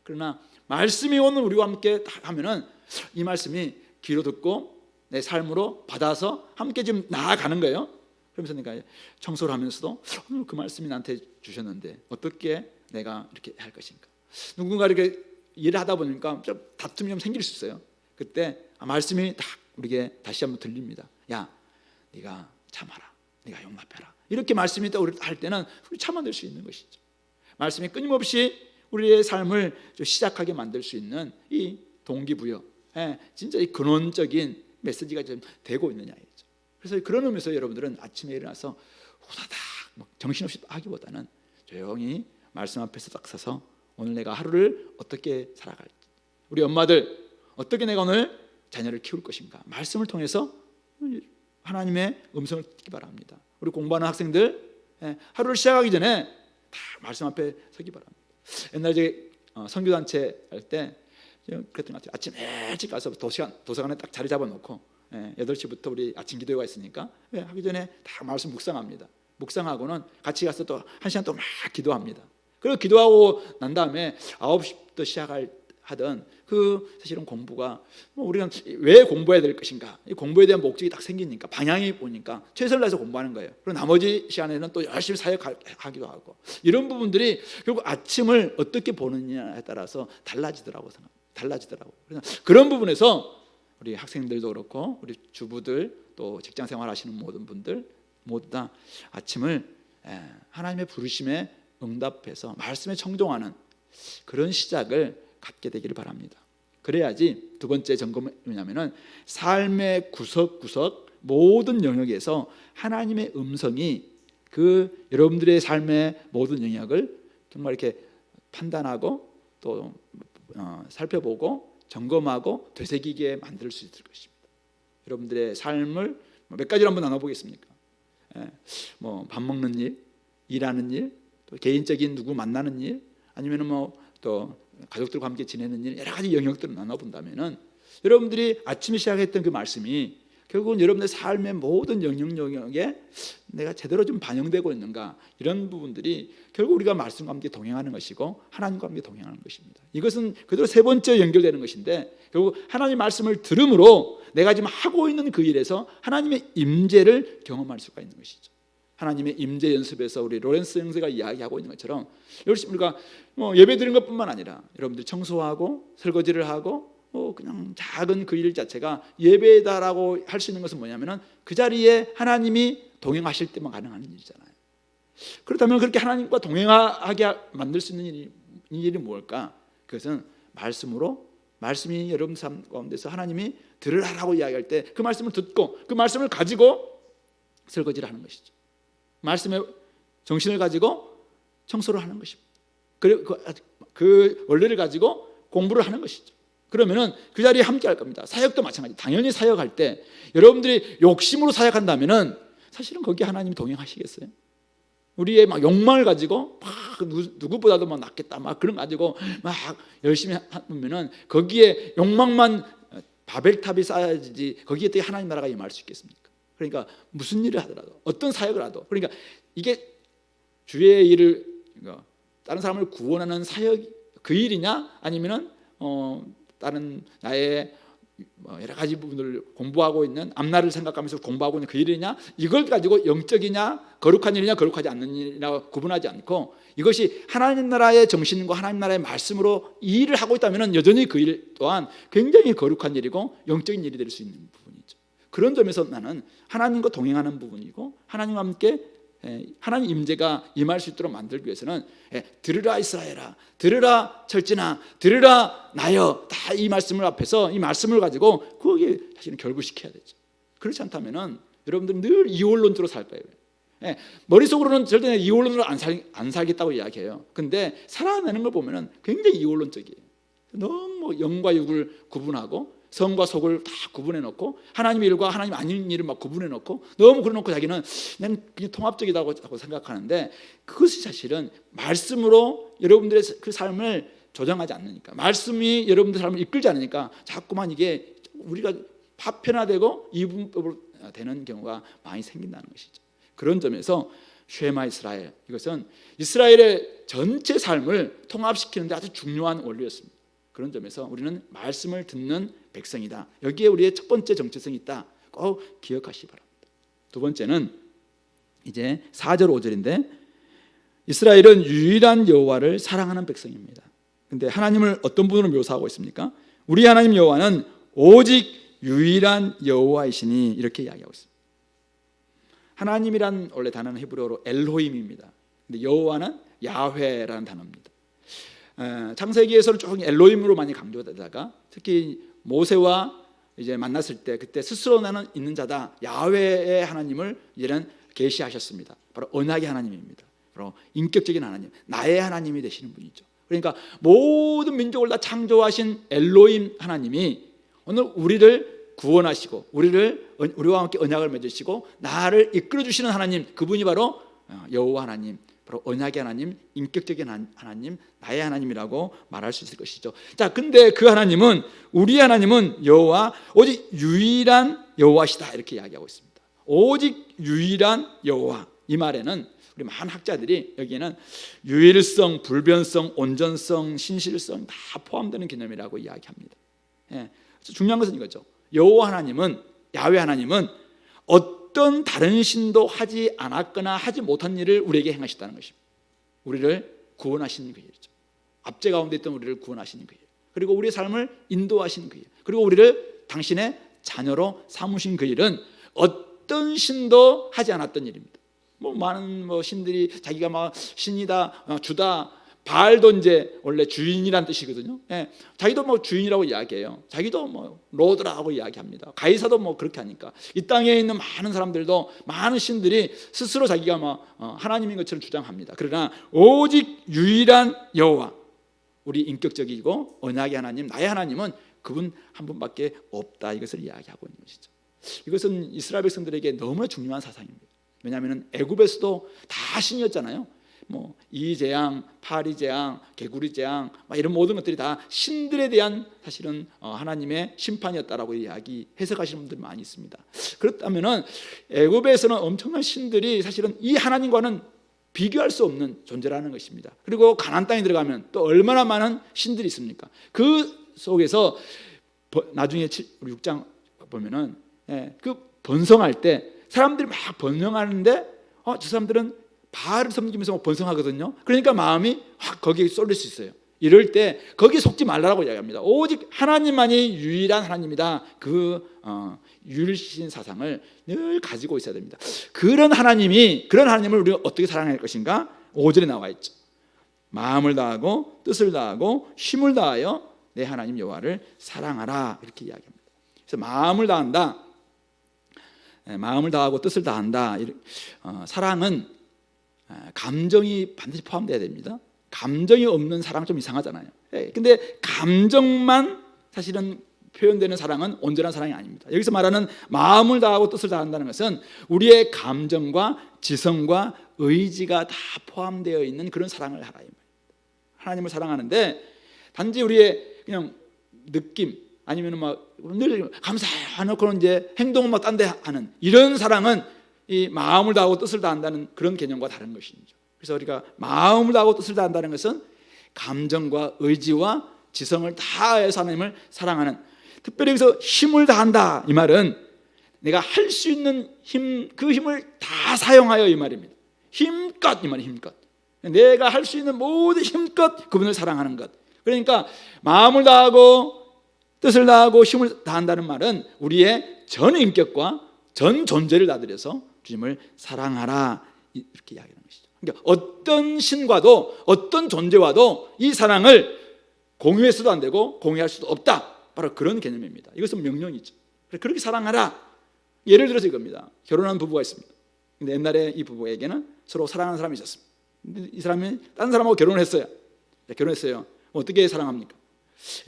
그러나 말씀이 오늘 우리와 함께 하면은 이 말씀이 귀로 듣고 내 삶으로 받아서 함께 지금 나아가는 거예요. 그러면서 내가 청소를 하면서도 오늘 그 말씀이 나한테 주셨는데 어떻게 내가 이렇게 할 것인가. 누군가 이렇게 일을 하다 보니까 좀 다툼이 좀 생길 수 있어요. 그때 말씀이 딱 우리에게 다시 한번 들립니다. 야, 네가 참아라, 네가 용납해라. 이렇게 말씀이 또 할 때는 우리 참아낼 수 있는 것이죠. 말씀이 끊임없이 우리의 삶을 시작하게 만들 수 있는 이 동기부여, 진짜 이 근원적인 메시지가 좀 되고 있느냐 이죠. 그래서 그런 의미에서 여러분들은 아침에 일어나서 후다닥 정신없이 하기보다는 조용히 말씀 앞에서 딱 서서 오늘 내가 하루를 어떻게 살아갈지, 우리 엄마들 어떻게 내가 오늘 자녀를 키울 것인가, 말씀을 통해서 하나님의 음성을 듣기 바랍니다. 우리 공부하는 학생들 하루를 시작하기 전에 다 말씀 앞에 서기 바랍니다. 옛날에 선교단체 할 때 그랬던 것 같아요. 아침 일찍 가서 도서관에 딱 자리 잡아놓고 8시부터 우리 아침 기도회가 있으니까 하기 전에 다 말씀 묵상합니다. 묵상하고는 같이 가서 또 1시간 동안 막 기도합니다. 그리고 기도하고 난 다음에 9시부터 하던 사실은 공부가 우리는 왜 공부해야 될 것인가, 이 공부에 대한 목적이 딱 생기니까 방향이 보니까 최선을 다해서 공부하는 거예요. 그리고 나머지 시간에는 또 열심히 사역하기도 하고, 이런 부분들이 결국 아침을 어떻게 보느냐에 따라서 달라지더라고요. 그래서 그런 부분에서 우리 학생들도 그렇고 우리 주부들 또 직장 생활하시는 모든 분들 모두 다 아침을 하나님의 부르심에 응답해서 말씀에 청종하는 그런 시작을 갖게 되기를 바랍니다. 그래야지 두 번째 점검은 뭐냐면은 삶의 구석구석 모든 영역에서 하나님의 음성이 여러분들의 삶의 모든 영역을 정말 이렇게 판단하고 또 살펴보고 점검하고 되새기게 만들 수 있을 것입니다. 여러분들의 삶을 몇 가지로 한번 나눠보겠습니까? 밥 먹는 일, 일하는 일, 또 개인적인 누구 만나는 일, 아니면은 또 가족들과 함께 지내는 일, 여러 가지 영역들을 나눠본다면은 여러분들이 아침에 시작했던 그 말씀이 결국은 여러분의 삶의 모든 영역에 내가 제대로 좀 반영되고 있는가, 이런 부분들이 결국 우리가 말씀과 함께 동행하는 것이고 하나님과 함께 동행하는 것입니다. 이것은 그대로 세 번째 연결되는 것인데, 결국 하나님 말씀을 들음으로 내가 지금 하고 있는 그 일에서 하나님의 임재를 경험할 수가 있는 것이죠. 하나님의 임재 연습에서 우리 로렌스 형제가 이야기하고 있는 것처럼 우리가 예배 드리는 것뿐만 아니라 여러분들이 청소하고 설거지를 하고 그냥 작은 그 일 자체가 예배다라고 할 수 있는 것은 뭐냐면은 그 자리에 하나님이 동행하실 때만 가능한 일이잖아요. 그렇다면 그렇게 하나님과 동행하게 만들 수 있는 일이 뭘까? 그것은 말씀이 여러분 삶 가운데서 하나님이 들으라고 이야기할 때 그 말씀을 듣고 그 말씀을 가지고 설거지를 하는 것이죠. 말씀의 정신을 가지고 청소를 하는 것입니다. 그리고 그 원리를 가지고 공부를 하는 것이죠. 그러면은 그 자리에 함께 할 겁니다. 사역도 마찬가지. 당연히 사역할 때 여러분들이 욕심으로 사역한다면은 사실은 거기에 하나님이 동행하시겠어요? 우리의 막 욕망을 가지고 막 누구보다도 막 낫겠다 막 그런 가지고 막 열심히 하면은 거기에 욕망만 바벨탑이 쌓여지지 거기에 어떻게 하나님 나라가 임할 수 있겠습니까? 그러니까 무슨 일을 하더라도 어떤 사역을 하도, 그러니까 이게 주의 일을, 다른 사람을 구원하는 사역 그 일이냐, 아니면은 다른 나의 여러 가지 부분을 공부하고 있는 앞날을 생각하면서 공부하고 있는 그 일이냐, 이걸 가지고 영적이냐 거룩한 일이냐 거룩하지 않는 일이냐 구분하지 않고 이것이 하나님 나라의 정신과 하나님 나라의 말씀으로 이 일을 하고 있다면 여전히 그 일 또한 굉장히 거룩한 일이고 영적인 일이 될 수 있는 부분이죠. 그런 점에서 나는 하나님과 동행하는 부분이고 하나님과 함께 하나님 임재가 임할 수 있도록 만들기 위해서는 들으라 이스라엘아, 들으라 철진아, 들으라 나여, 다 이 말씀을 앞에서 이 말씀을 가지고 거기에 사실은 결부시켜야 되죠. 그렇지 않다면은 여러분들은 늘 이원론적으로 살 거예요. 머릿속으로는 절대 이원론으로 안 살겠다고 이야기해요. 근데 살아내는 걸 보면은 굉장히 이원론적이에요. 너무 영과 육을 구분하고 성과 속을 다 구분해 놓고 하나님의 일과 하나님 아닌 일을 막 구분해 놓고 너무 그래 놓고 자기는 그냥 통합적이라고 생각하는데, 그것이 사실은 말씀으로 여러분들의 그 삶을 조정하지 않으니까, 말씀이 여러분들 삶을 이끌지 않으니까 자꾸만 이게 우리가 파편화되고 이분법으로 되는 경우가 많이 생긴다는 것이죠. 그런 점에서 쉐마 이스라엘, 이것은 이스라엘의 전체 삶을 통합시키는 데 아주 중요한 원리였습니다. 그런 점에서 우리는 말씀을 듣는 백성이다. 여기에 우리의 첫 번째 정체성이 있다. 꼭 기억하시기 바랍니다. 두 번째는 이제 4절 5절인데, 이스라엘은 유일한 여호와를 사랑하는 백성입니다. 근데 하나님을 어떤 분으로 묘사하고 있습니까? 우리 하나님 여호와는 오직 유일한 여호와이시니, 이렇게 이야기하고 있습니다. 하나님이란 원래 단어는 히브리어로 엘로힘입니다. 근데 여호와는 야훼라는 단어입니다. 창세기에서는 쭉 엘로힘으로 많이 강조되다가 특히 모세와 이제 만났을 때 그때 스스로 나는 있는 자다, 야훼의 하나님을 이제는 계시하셨습니다. 바로 언약의 하나님입니다. 바로 인격적인 하나님, 나의 하나님이 되시는 분이죠. 그러니까 모든 민족을 다 창조하신 엘로힘 하나님이 오늘 우리를 구원하시고 우리와 함께 언약을 맺으시고 나를 이끌어 주시는 하나님, 그분이 바로 여호와 하나님, 바로 언약의 하나님, 인격적인 하나님, 나의 하나님이라고 말할 수 있을 것이죠. 자, 근데 그 하나님은, 우리 하나님은 여호와, 오직 유일한 여호와시다 이렇게 이야기하고 있습니다. 오직 유일한 여호와. 이 말에는 우리 많은 학자들이 여기에는 유일성, 불변성, 온전성, 신실성 다 포함되는 개념이라고 이야기합니다. 예. 중요한 것은 이거죠. 여호와 하나님은, 야훼 하나님은 어떤 다른 신도 하지 않았거나 하지 못한 일을 우리에게 행하셨다는 것입니다. 우리를 구원하시는 그 일이죠. 압제 가운데 있던 우리를 구원하시는 그 일, 그리고 우리의 삶을 인도하시는 그 일, 그리고 우리를 당신의 자녀로 삼으신 그 일은 어떤 신도 하지 않았던 일입니다. 많은 신들이 자기가 막 신이다, 주다, 바알도 이제 원래 주인이란 뜻이거든요. 예, 자기도 주인이라고 이야기해요. 자기도 로드라고 이야기합니다. 가이사도 그렇게 하니까 이 땅에 있는 많은 사람들도, 많은 신들이 스스로 자기가 하나님인 것처럼 주장합니다. 그러나 오직 유일한 여호와, 우리 인격적이고 언약의 하나님, 나의 하나님은 그분 한 분밖에 없다, 이것을 이야기하고 있는 것이죠. 이것은 이스라엘 백성들에게 너무나 중요한 사상입니다. 왜냐하면 애굽에서도 다 신이었잖아요. 이재앙, 파리재앙, 개구리재앙, 이런 모든 것들이 다 신들에 대한 사실은 하나님의 심판이었다라고 이야기 해석하시는 분들이 많이 있습니다. 그렇다면은 애굽에서는 엄청난 신들이 사실은 이 하나님과는 비교할 수 없는 존재라는 것입니다. 그리고 가나안 땅에 들어가면 또 얼마나 많은 신들이 있습니까? 그 속에서 나중에 우리 6장 보면은 그 번성할 때 사람들이 막 번성하는데 저 사람들은 바알을 섬기면서 번성하거든요. 그러니까 마음이 확 거기에 쏠릴 수 있어요. 이럴 때 거기에 속지 말라고 이야기합니다. 오직 하나님만이 유일한 하나님이다. 그 유일신 사상을 늘 가지고 있어야 됩니다. 그런 하나님을 우리가 어떻게 사랑할 것인가? 5절에 나와 있죠. 마음을 다하고 뜻을 다하고 힘을 다하여 내 하나님 여호와를 사랑하라, 이렇게 이야기합니다. 그래서 마음을 다한다, 마음을 다하고 뜻을 다한다. 사랑은 감정이 반드시 포함되어야 됩니다. 감정이 없는 사랑 좀 이상하잖아요. 근데 감정만 사실은 표현되는 사랑은 온전한 사랑이 아닙니다. 여기서 말하는 마음을 다하고 뜻을 다한다는 것은 우리의 감정과 지성과 의지가 다 포함되어 있는 그런 사랑을 하라. 하나님을 사랑하는데 단지 우리의 그냥 느낌, 아니면 늘 감사해놓고 이제 행동은 딴 데 하는 이런 사랑은 이 마음을 다하고 뜻을 다한다는 그런 개념과 다른 것이죠. 그래서 우리가 마음을 다하고 뜻을 다한다는 것은 감정과 의지와 지성을 다해서 하나님을 사랑하는, 특별히 여기서 힘을 다한다, 이 말은 내가 할 수 있는 힘, 그 힘을 다 사용하여, 이 말입니다. 힘껏, 이 말이 힘껏 내가 할 수 있는 모든 힘껏 그분을 사랑하는 것. 그러니까 마음을 다하고 뜻을 다하고 힘을 다한다는 말은 우리의 전 인격과 전 존재를 다들여서 주님을 사랑하라, 이렇게 이야기하는 것이죠. 그러니까 어떤 신과도 어떤 존재와도 이 사랑을 공유해서도 안 되고 공유할 수도 없다, 바로 그런 개념입니다. 이것은 명령이죠. 그렇게 사랑하라. 예를 들어서 이겁니다. 결혼한 부부가 있습니다. 근데 옛날에 이 부부에게는 서로 사랑하는 사람이 있었습니다. 근데 이 사람이 다른 사람하고 결혼했어요. 어떻게 사랑합니까?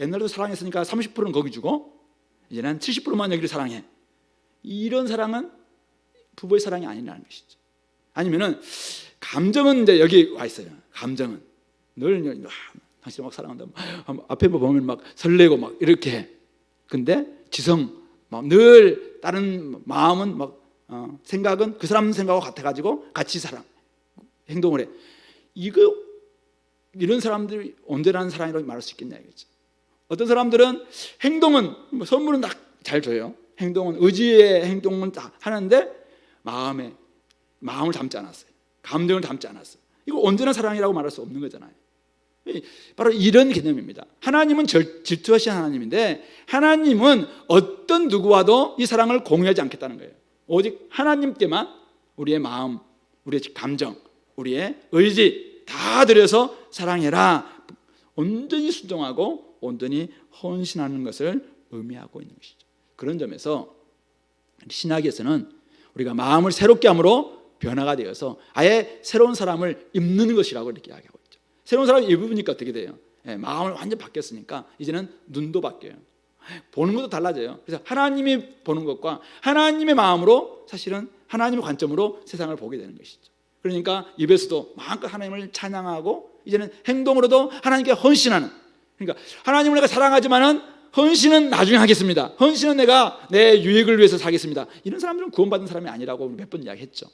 옛날에도 사랑했으니까 30%는 거기 주고 이제는 70%만 여기를 사랑해. 이런 사랑은 부부의 사랑이 아니라는 것이죠. 아니면은 감정은 이제 여기 와 있어요. 감정은 늘 당신 막 사랑한다. 앞에 보면 막 설레고 막 이렇게 해. 근데 지성, 늘 다른 마음은 생각은 그 사람 생각하고 같아가지고 같이 행동을 해. 이런 사람들이 온전한 사랑이라고 말할 수 있겠냐 이거죠. 어떤 사람들은 행동은 선물은 딱 잘 줘요. 행동은 의지의 행동은 다 하는데 마음을 담지 않았어요. 감정을 담지 않았어요. 이거 온전한 사랑이라고 말할 수 없는 거잖아요. 바로 이런 개념입니다. 하나님은 질투하신 하나님인데 하나님은 어떤 누구와도 이 사랑을 공유하지 않겠다는 거예요. 오직 하나님께만 우리의 마음, 우리의 감정, 우리의 의지 다 들여서 사랑해라. 온전히 순종하고 온전히 헌신하는 것을 의미하고 있는 것이죠. 그런 점에서 신학에서는 우리가 마음을 새롭게 함으로 변화가 되어서 아예 새로운 사람을 입는 것이라고 이렇게 이야기하고 있죠. 새로운 사람을 입으니까 어떻게 돼요? 마음을 완전 바뀌었으니까 이제는 눈도 바뀌어요. 보는 것도 달라져요. 그래서 하나님이 보는 것과 하나님의 마음으로 사실은 하나님의 관점으로 세상을 보게 되는 것이죠. 그러니까 입에서도 마음껏 하나님을 찬양하고 이제는 행동으로도 하나님께 헌신하는, 그러니까 하나님을 내가 사랑하지만은 헌신은 나중에 하겠습니다. 헌신은 내가 내 유익을 위해서 사겠습니다. 이런 사람들은 구원받은 사람이 아니라고 몇 번 이야기했죠.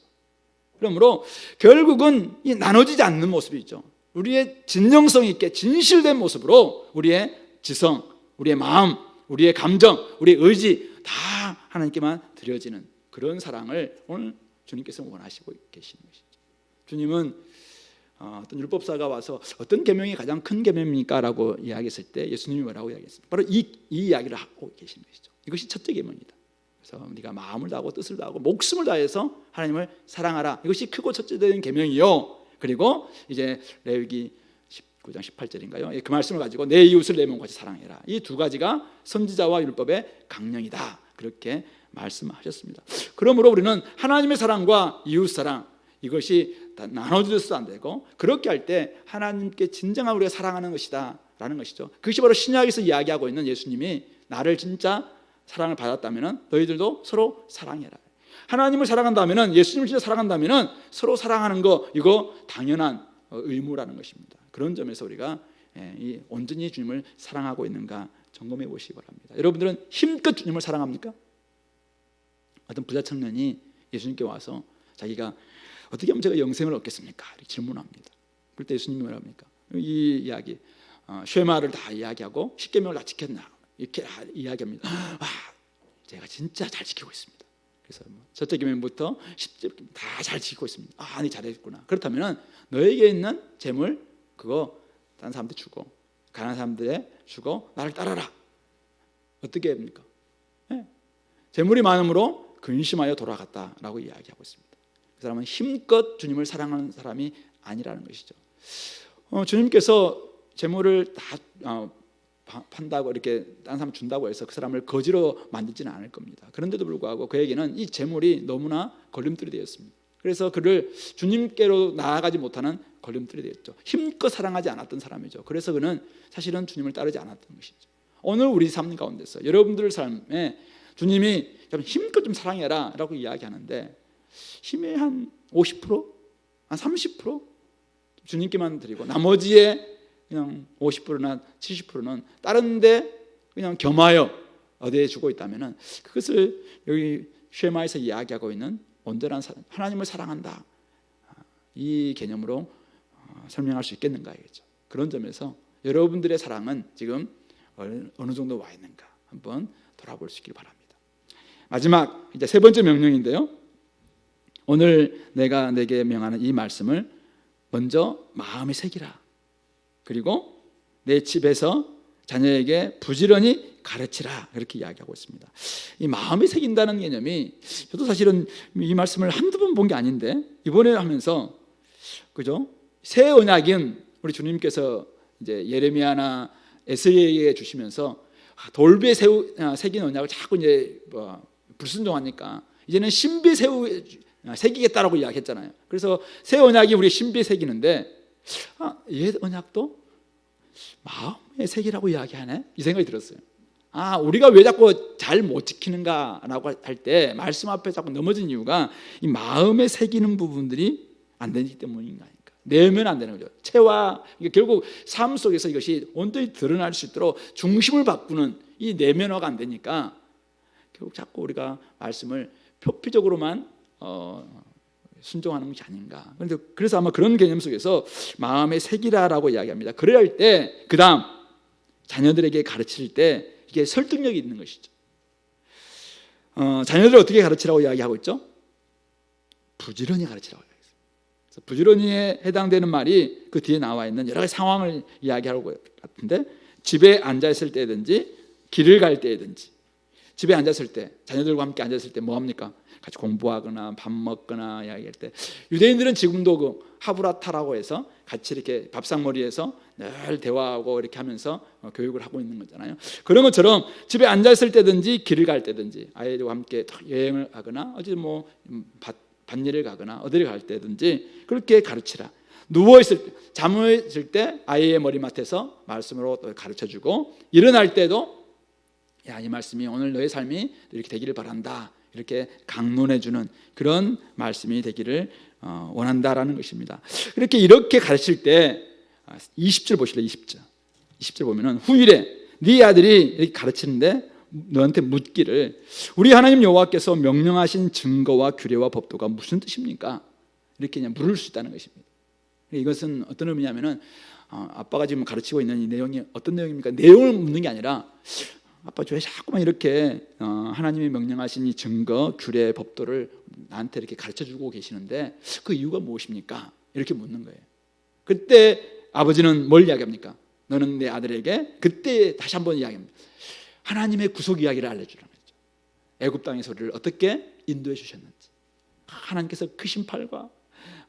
그러므로 결국은 이 나눠지지 않는 모습이 있죠. 우리의 진정성 있게 진실된 모습으로 우리의 지성, 우리의 마음, 우리의 감정, 우리의 의지 다 하나님께만 드려지는 그런 사랑을 오늘 주님께서 원하시고 계시는 것이죠. 주님은 어떤 율법사가 와서 어떤 계명이 가장 큰 계명입니까? 라고 이야기했을 때 예수님이 뭐라고 이야기했습니까? 바로 이 이야기를 하고 계시는 것이죠. 이것이 첫째 계명이다. 그래서 우리가 마음을 다하고 뜻을 다하고 목숨을 다해서 하나님을 사랑하라. 이것이 크고 첫째된 계명이요. 그리고 이제 레위기 19장 18절인가요? 그 말씀을 가지고 내 이웃을 내 몸같이 사랑해라. 이 두 가지가 선지자와 율법의 강령이다. 그렇게 말씀하셨습니다. 그러므로 우리는 하나님의 사랑과 이웃 사랑 이것이 나눠져서도 안 되고 그렇게 할 때 하나님께 진정한 우리가 사랑하는 것이다 라는 것이죠. 그것이 바로 신약에서 이야기하고 있는 예수님이 나를 진짜 사랑을 받았다면 너희들도 서로 사랑해라. 하나님을 사랑한다면 예수님을 진짜 사랑한다면 서로 사랑하는 거 이거 당연한 의무라는 것입니다. 그런 점에서 우리가 온전히 주님을 사랑하고 있는가 점검해 보시기 바랍니다. 여러분들은 힘껏 주님을 사랑합니까? 어떤 부자 청년이 예수님께 와서 자기가 어떻게 하면 제가 영생을 얻겠습니까? 이렇게 질문합니다. 그럴 때 예수님이 뭐랍니까? 이 이야기 쉐마를 다 이야기하고 십계명을 다 지켰나 이렇게 이야기합니다. 제가 진짜 잘 지키고 있습니다. 그래서 첫째 계명부터 10절 다 잘 지키고 있습니다. 아니 잘했구나. 그렇다면 너에게 있는 재물 그거 다른 사람한테 주고 가난한 사람들에 주고 나를 따라라. 어떻게 합니까? 재물이 많음으로 근심하여 돌아갔다라고 이야기하고 있습니다. 그 사람은 힘껏 주님을 사랑하는 사람이 아니라는 것이죠. 주님께서 재물을 다 판다고 이렇게 다른 사람 준다고 해서 그 사람을 거지로 만들지는 않을 겁니다. 그런데도 불구하고 그에게는 이 재물이 너무나 걸림돌이 되었습니다. 그래서 그를 주님께로 나아가지 못하는 걸림돌이 되었죠. 힘껏 사랑하지 않았던 사람이죠. 그래서 그는 사실은 주님을 따르지 않았던 것이죠. 오늘 우리 삶 가운데서 여러분들 삶에 주님이 좀 힘껏 좀 사랑해라 라고 이야기하는데 힘의 한 50%? 한 30%? 주님께만 드리고 나머지의 그냥 50%나 70%는 다른 데 그냥 겸하여 어디에 주고 있다면 그것을 여기 쉐마에서 이야기하고 있는 온전한 하나님을 사랑한다 이 개념으로 설명할 수 있겠는가 이겠죠. 그런 점에서 여러분들의 사랑은 지금 어느 정도 와 있는가 한번 돌아볼 수 있길 바랍니다. 마지막 이제 세 번째 명령인데요. 오늘 내가 내게 명하는 이 말씀을 먼저 마음에 새기라. 그리고 내 집에서 자녀에게 부지런히 가르치라. 이렇게 이야기하고 있습니다. 이 마음에 새긴다는 개념이 저도 사실은 이 말씀을 한두 번 본 게 아닌데 이번에 하면서 그죠? 새 언약은 우리 주님께서 이제 예레미야나 에스겔에게 주시면서 돌비에 새긴 언약을 자꾸 이제 불순종하니까 이제는 신비에 새기겠다라고 이야기했잖아요. 그래서 새 언약이 우리 신비에 새기는데 옛 언약도 마음에 새기라고 이야기하네 이 생각이 들었어요. 우리가 왜 자꾸 잘 못 지키는가라고 할 때 말씀 앞에 자꾸 넘어진 이유가 이 마음에 새기는 부분들이 안 되기 때문인가. 내면 안 되는 거죠. 체화 결국 삶 속에서 이것이 온전히 드러날 수 있도록 중심을 바꾸는 이 내면화가 안 되니까 결국 자꾸 우리가 말씀을 표피적으로만 순종하는 것이 아닌가. 그래서 아마 그런 개념 속에서 마음에 새기라라고 이야기합니다. 그래야 할 때 그 다음 자녀들에게 가르칠 때 이게 설득력이 있는 것이죠. 자녀들을 어떻게 가르치라고 이야기하고 있죠? 부지런히 가르치라고 이야기했어요. 부지런히에 해당되는 말이 그 뒤에 나와 있는 여러 가지 상황을 이야기하고 같은데 집에 앉아있을 때든지 길을 갈 때든지 집에 앉았을 때 자녀들과 함께 앉았을 때 뭐합니까? 같이 공부하거나 밥 먹거나 이야기할 때 유대인들은 지금도 그 하브라타라고 해서 같이 이렇게 밥상머리에서 늘 대화하고 이렇게 하면서 교육을 하고 있는 거잖아요. 그런 것처럼 집에 앉아있을 때든지 길을 갈 때든지 아이들과 함께 여행을 하거나 어디 뭐 밭일을 가거나 어디를 갈 때든지 그렇게 가르치라. 누워있을 때 잠을 들 때 아이의 머리맡에서 말씀으로 가르쳐주고 일어날 때도 이 말씀이 오늘 너의 삶이 이렇게 되기를 바란다 이렇게 강론해주는 그런 말씀이 되기를 원한다라는 것입니다. 이렇게 가르칠 때 20절 보실래요? 20절 보면은 후일에 네 아들이 이렇게 가르치는데 너한테 묻기를 우리 하나님 여호와께서 명령하신 증거와 규례와 법도가 무슨 뜻입니까? 이렇게 그냥 물을 수 있다는 것입니다. 이것은 어떤 의미냐면은 아빠가 지금 가르치고 있는 이 내용이 어떤 내용입니까? 내용을 묻는 게 아니라 아빠 왜 자꾸만 이렇게 하나님이 명령하신 이 증거, 규례, 법도를 나한테 이렇게 가르쳐주고 계시는데 그 이유가 무엇입니까? 이렇게 묻는 거예요. 그때 아버지는 뭘 이야기합니까? 너는 내 아들에게 그때 다시 한번 이야기합니다. 하나님의 구속 이야기를 알려주라는 거죠. 애굽 땅에서 우리를 어떻게 인도해 주셨는지, 하나님께서 크신 팔과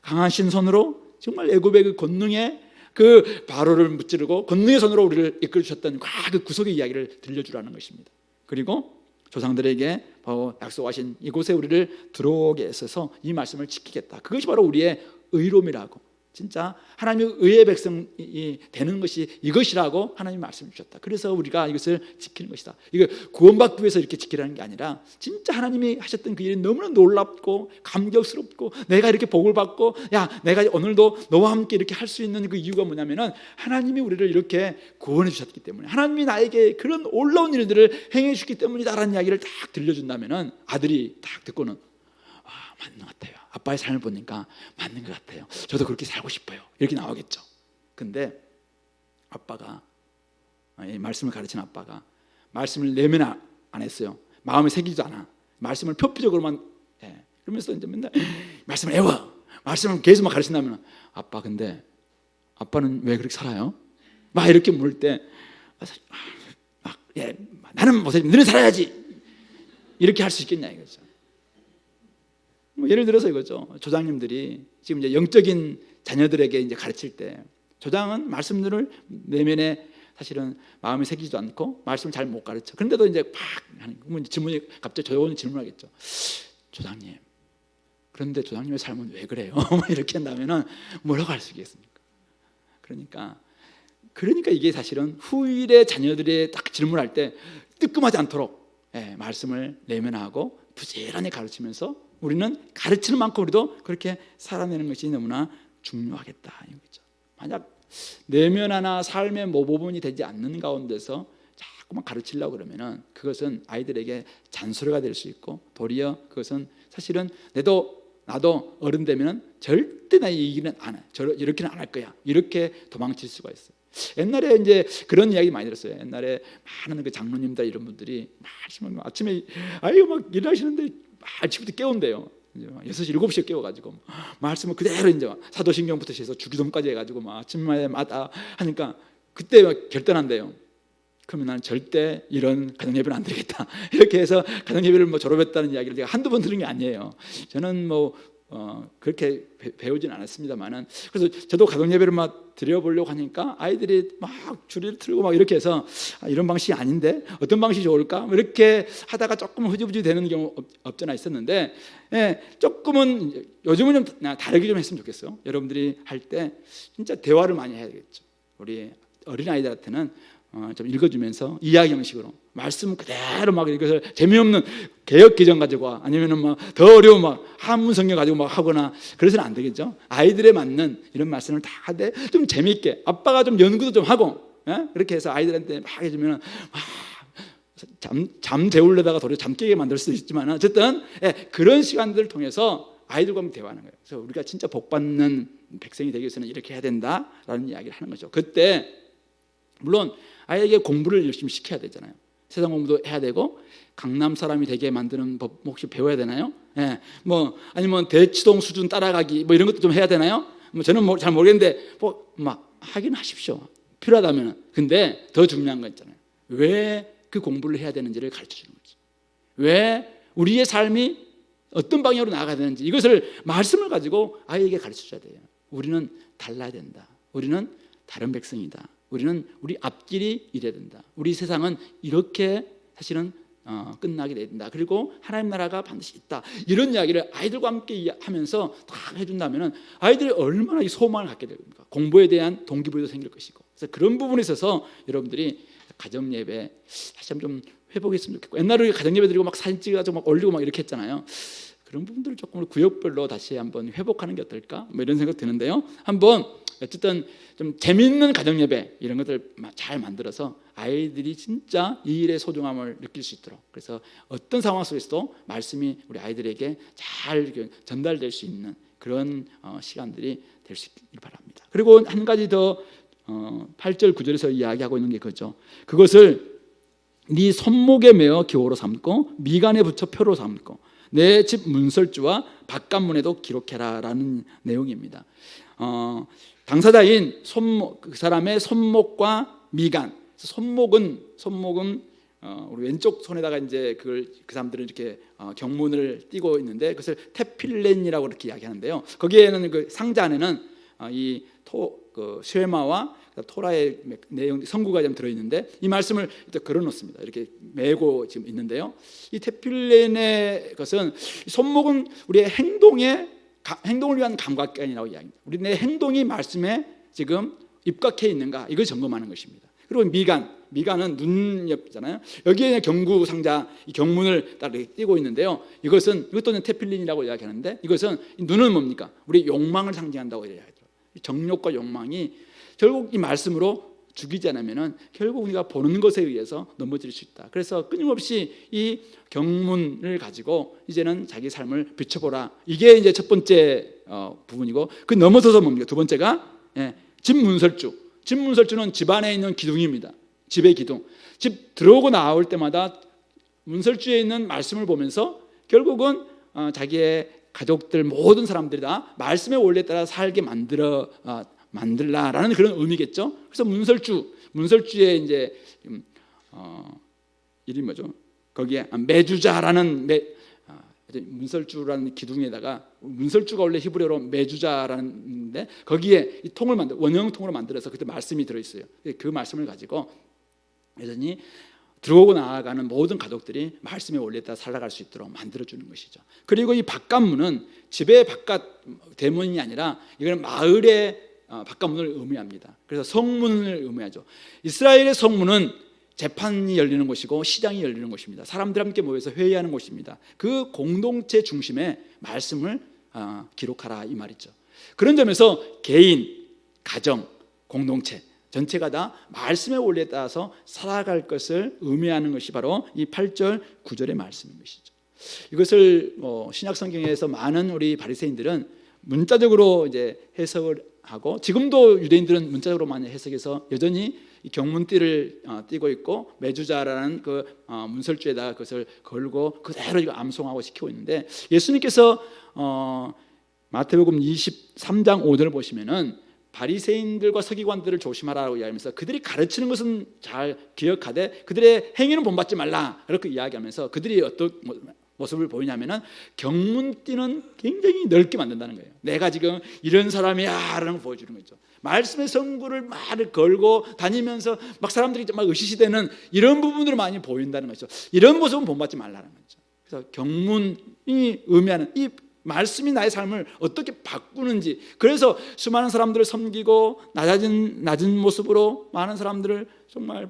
강하신 손으로 정말 애굽의 그 권능의 그 바로를 무찌르고 권능의 손으로 우리를 이끌어 주셨던 그 구속의 이야기를 들려주라는 것입니다. 그리고 조상들에게 바로 약속하신 이곳에 우리를 들어오게 했어서 이 말씀을 지키겠다. 그것이 바로 우리의 의로움이라고, 진짜 하나님의 의의 백성이 되는 것이 이것이라고 하나님이 말씀해 주셨다. 그래서 우리가 이것을 지키는 것이다. 이거 구원받기 위해서 이렇게 지키라는 게 아니라 진짜 하나님이 하셨던 그 일이 너무나 놀랍고 감격스럽고 내가 이렇게 복을 받고 야 내가 오늘도 너와 함께 이렇게 할 수 있는 그 이유가 뭐냐면은 하나님이 우리를 이렇게 구원해 주셨기 때문에, 하나님이 나에게 그런 놀라운 일들을 행해 주셨기 때문이다라는 이야기를 딱 들려준다면은 아들이 딱 듣고는 맞는 것 같아요. 아빠의 삶을 보니까 맞는 것 같아요. 저도 그렇게 살고 싶어요. 이렇게 나오겠죠. 근데 아빠가, 말씀을 가르치는 아빠가 말씀을 내면 안 했어요. 마음에 새기지도 않아. 말씀을 표피적으로만 그러면서 이제 맨날 말씀을 외워, 말씀을 계속 막 가르친다면 아빠 근데 아빠는 왜 그렇게 살아요? 막 이렇게 물을 때 나는 못해, 너는 살아야지 이렇게 할 수 있겠냐 이거죠. 예를 들어서 이거죠. 조장님들이 지금 이제 영적인 자녀들에게 이제 가르칠 때 조장은 말씀들을 내면에 사실은 마음에 새기지도 않고 말씀을 잘 못 가르쳐. 그런데도 이제 막 하는 질문이 갑자기 조용히 질문하겠죠. 조장님, 그런데 조장님의 삶은 왜 그래요? 이렇게 한다면은 뭐라고 할 수 있겠습니까? 그러니까 이게 사실은 후일의 자녀들이 딱 질문할 때 뜨끔하지 않도록 말씀을 내면하고 부지런히 가르치면서 우리는 가르치는 만큼 우리도 그렇게 살아내는 것이 너무나 중요하겠다 이거죠. 만약 내면 하나 삶의 모범이 되지 않는 가운데서 자꾸만 가르치려고 그러면은 그것은 아이들에게 잔소리가 될 수 있고, 도리어 그것은 사실은 나도 어른 되면은 절대 나 이 얘기는 안 해. 이렇게는 안 할 거야. 이렇게 도망칠 수가 있어요. 옛날에 이제 그런 이야기 많이 들었어요. 옛날에 많은 그 장로님들 이런 분들이 아침에 막 일하시는데 아침부터 깨운대요. 6시, 7시에 깨워가지고 말씀을 그대로 이제 사도신경부터 해서 주기도문까지 해가지고 막 아침마다 하니까 그때 결단한대요. 그러면 나는 절대 이런 가정예배는 안 드리겠다. 이렇게 해서 가정예배를 졸업했다는 이야기를 제가 한두 번 들은 게 아니에요. 저는 그렇게 배우진 않았습니다만은, 그래서 저도 가정예배를 막 드려보려고 하니까 아이들이 막 줄을 틀고 막 이렇게 해서 이런 방식이 아닌데 어떤 방식이 좋을까? 이렇게 하다가 조금 흐지부지 되는 경우 없잖아 있었는데, 조금은 요즘은 좀 다르게 좀 했으면 좋겠어요. 여러분들이 할 때 진짜 대화를 많이 해야겠죠. 우리 어린아이들한테는 좀 읽어주면서 이야기 형식으로 말씀 그대로 막 이것을 재미없는 개역 기전 가지고 아니면은 더 어려운 한문 성경 가지고 하거나 그래서는 안 되겠죠. 아이들에 맞는 이런 말씀을 다 하되 좀 재미있게 아빠가 좀 연구도 좀 하고 그렇게 해서 아이들한테 막 해주면 잠 재우려다가 도리어 잠 깨게 만들 수도 있지만 어쨌든 그런 시간들을 통해서 아이들과 한번 대화하는 거예요. 그래서 우리가 진짜 복받는 백성이 되기 위해서는 이렇게 해야 된다라는 이야기를 하는 거죠. 그때 물론 아이에게 공부를 열심히 시켜야 되잖아요. 세상 공부도 해야 되고 강남 사람이 되게 만드는 법 혹시 배워야 되나요? 아니면 대치동 수준 따라가기 이런 것도 좀 해야 되나요? 저는 잘 모르겠는데 하긴 하십시오. 필요하다면. 근데 더 중요한 거 있잖아요. 왜 그 공부를 해야 되는지를 가르쳐 주는 거지. 왜 우리의 삶이 어떤 방향으로 나아가야 되는지 이것을 말씀을 가지고 아이에게 가르쳐 줘야 돼요. 우리는 달라야 된다. 우리는 다른 백성이다. 우리는 우리 앞길이 이래야 된다. 우리 세상은 이렇게 사실은 끝나게 된다. 그리고 하나님 나라가 반드시 있다. 이런 이야기를 아이들과 함께 하면서 다 해준다면 아이들이 얼마나 이 소망을 갖게 됩니까? 공부에 대한 동기부여도 생길 것이고. 그래서 그런 부분에 있어서 여러분들이 가정예배 다시 한번 좀 회복했으면 좋겠고, 옛날에 가정예배 드리고 사진 찍어가지고 올리고 이렇게 했잖아요. 그런 부분들을 조금 구역별로 다시 한번 회복하는 게 어떨까? 이런 생각 드는데요. 한번 어쨌든 좀 재미있는 가정 예배 이런 것들 잘 만들어서 아이들이 진짜 이 일의 소중함을 느낄 수 있도록, 그래서 어떤 상황 속에서도 말씀이 우리 아이들에게 잘 이렇게 전달될 수 있는 그런 시간들이 될 수 있길 바랍니다. 그리고 한 가지 더 8절 9절에서 이야기하고 있는 게 그거죠. 그것을 네 손목에 매어 기호로 삼고 미간에 붙여 표로 삼고 내 집 문설주와 바깥문에도 기록해라라는 내용입니다. 당사자인 손목, 그 사람의 손목과 미간, 손목은 우리 왼쪽 손에다가 이제 그 사람들은 이렇게 경문을 띠고 있는데 그것을 테필렌이라고 이렇게 이야기하는데요. 거기에는 그 상자 안에는 그 쉐마와 토라의 내용 성구가 좀 들어 있는데 이 말씀을 걸어 놓습니다. 이렇게 메고 지금 있는데요. 이 테필렌의 것은 손목은 우리의 행동을 위한 감각관이라고 이야기합니다. 우리 내 행동이 말씀에 지금 입각해 있는가 이걸 점검하는 것입니다. 그리고 미간은 눈 옆이잖아요. 여기에 경구 상자 이 경문을 딱 이렇게 띄고 있는데요. 이것도 테필린이라고 이야기하는데 이것은 눈은 뭡니까? 우리 욕망을 상징한다고 이야기하더라고요. 정욕과 욕망이 결국 이 말씀으로 죽이지 않으면은 결국 우리가 보는 것에 의해서 넘어질 수 있다. 그래서 끊임없이 이 경문을 가지고 이제는 자기 삶을 비춰보라. 이게 이제 첫 번째 부분이고 그 넘어서서 뭡니까? 두 번째가 집 문설주. 집 문설주는 집 안에 있는 기둥입니다. 집의 기둥. 집 들어오고 나올 때마다 문설주에 있는 말씀을 보면서 결국은 자기의 가족들 모든 사람들이 다 말씀의 원리에 따라 살게 만들라라는 그런 의미겠죠. 그래서 문설주의 이제 이름이 뭐죠? 거기에 매주자라는 문설주라는 기둥에다가 문설주가 원래 히브리어로 매주자라는데 거기에 이 통을 원형통으로 만들어서 그때 말씀이 들어 있어요. 그 말씀을 가지고 여전히 들어오고 나아가는 모든 가족들이 말씀의 원리에 따라 살아갈 수 있도록 만들어주는 것이죠. 그리고 이 바깥문은 집의 바깥 대문이 아니라 이거는 마을의 바깥문을 의미합니다. 그래서 성문을 의미하죠. 이스라엘의 성문은 재판이 열리는 곳이고 시장이 열리는 곳입니다. 사람들 함께 모여서 회의하는 곳입니다. 그 공동체 중심에 말씀을 기록하라 이 말이죠. 그런 점에서 개인, 가정, 공동체 전체가 다 말씀의 원리에 따라서 살아갈 것을 의미하는 것이 바로 이 8절 9절의 말씀인 것이죠. 이것을 신약 성경에서 많은 우리 바리새인들은 문자적으로 이제 해석을 하고 지금도 유대인들은 문자적으로 많이 해석해서 여전히 이 경문띠를 띠고 있고 매주자라는 그 문설주에다가 그것을 걸고 그대로 이거 암송하고 시키고 있는데 예수님께서 마태복음 23장 5절을 보시면은 바리새인들과 서기관들을 조심하라고 이야기하면서 그들이 가르치는 것은 잘 기억하되 그들의 행위는 본받지 말라 이렇게 이야기하면서 그들이 어떤 모습을 보이냐면은 경문띠는 굉장히 넓게 만든다는 거예요. 내가 지금 이런 사람이야 라는 걸 보여주는 거죠. 말씀의 성구를 말을 걸고 다니면서 막 사람들이 막 으시시대는 이런 부분들을 많이 보인다는 거죠. 이런 모습은 본받지 말라는 거죠. 그래서 경문이 의미하는 이 말씀이 나의 삶을 어떻게 바꾸는지, 그래서 수많은 사람들을 섬기고 낮은 모습으로 많은 사람들을 정말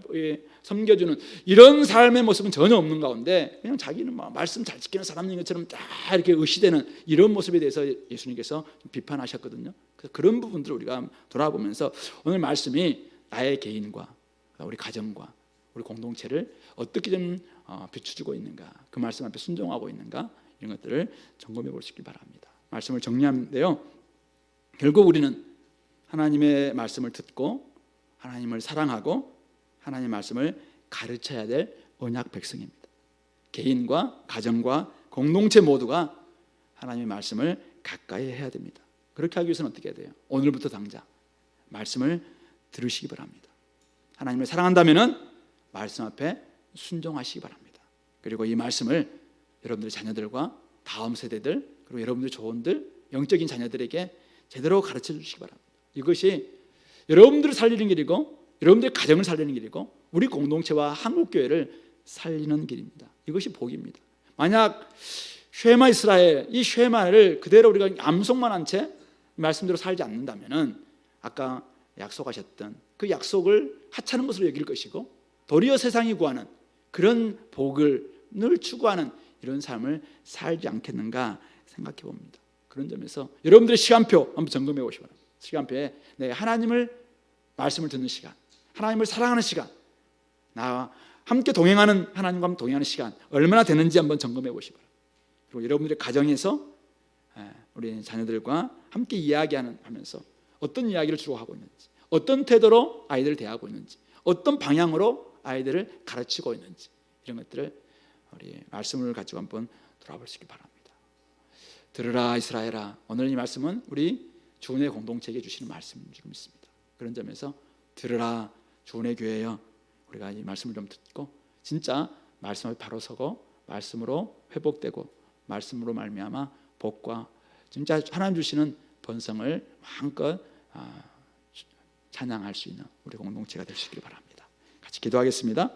섬겨주는 이런 삶의 모습은 전혀 없는 가운데 그냥 자기는 막 말씀 잘 지키는 사람인 것처럼 다 이렇게 의시되는 이런 모습에 대해서 예수님께서 비판하셨거든요. 그래서 그런 부분들을 우리가 돌아보면서 오늘 말씀이 나의 개인과 우리 가정과 우리 공동체를 어떻게 좀 비춰주고 있는가, 그 말씀 앞에 순종하고 있는가, 이런 것들을 점검해 볼 수 있길 바랍니다. 말씀을 정리하는데요, 결국 우리는 하나님의 말씀을 듣고 하나님을 사랑하고 하나님의 말씀을 가르쳐야 될 언약 백성입니다. 개인과 가정과 공동체 모두가 하나님의 말씀을 가까이 해야 됩니다. 그렇게 하기 위해서는 어떻게 해야 돼요? 오늘부터 당장 말씀을 들으시기 바랍니다. 하나님을 사랑한다면 말씀 앞에 순종하시기 바랍니다. 그리고 이 말씀을 여러분들 자녀들과 다음 세대들, 그리고 여러분들 조원들, 영적인 자녀들에게 제대로 가르쳐 주시기 바랍니다. 이것이 여러분들을 살리는 길이고 여러분들의 가정을 살리는 길이고 우리 공동체와 한국교회를 살리는 길입니다. 이것이 복입니다. 만약 쉐마 이스라엘, 이 쉐마를 그대로 우리가 암송만 한 채 말씀대로 살지 않는다면 아까 약속하셨던 그 약속을 하찮은 것으로 여길 것이고 도리어 세상이 구하는 그런 복을 늘 추구하는 이런 삶을 살지 않겠는가 생각해 봅니다. 그런 점에서 여러분들의 시간표 한번 점검해 보시기 바랍니다. 시간표에 내 하나님을 말씀을 듣는 시간, 하나님을 사랑하는 시간, 나와 함께 동행하는 하나님과 동행하는 시간 얼마나 되는지 한번 점검해 보시기 바랍니다. 그리고 여러분들의 가정에서 우리 자녀들과 함께 이야기하면서 어떤 이야기를 주로 하고 있는지, 어떤 태도로 아이들을 대하고 있는지, 어떤 방향으로 아이들을 가르치고 있는지, 이런 것들을 우리 말씀을 가지고 한번 돌아볼 수 있기 바랍니다. 들으라 이스라엘아. 오늘 이 말씀은 우리 주은혜 공동체에게 주시는 말씀인 줄 믿습니다. 그런 점에서 들으라 주은혜 교회여, 우리가 이 말씀을 좀 듣고 진짜 말씀을 바로 서고 말씀으로 회복되고 말씀으로 말미암아 복과 진짜 하나님 주시는 번성을 마음껏 찬양할 수 있는 우리 공동체가 될 수 있길 바랍니다. 같이 기도하겠습니다.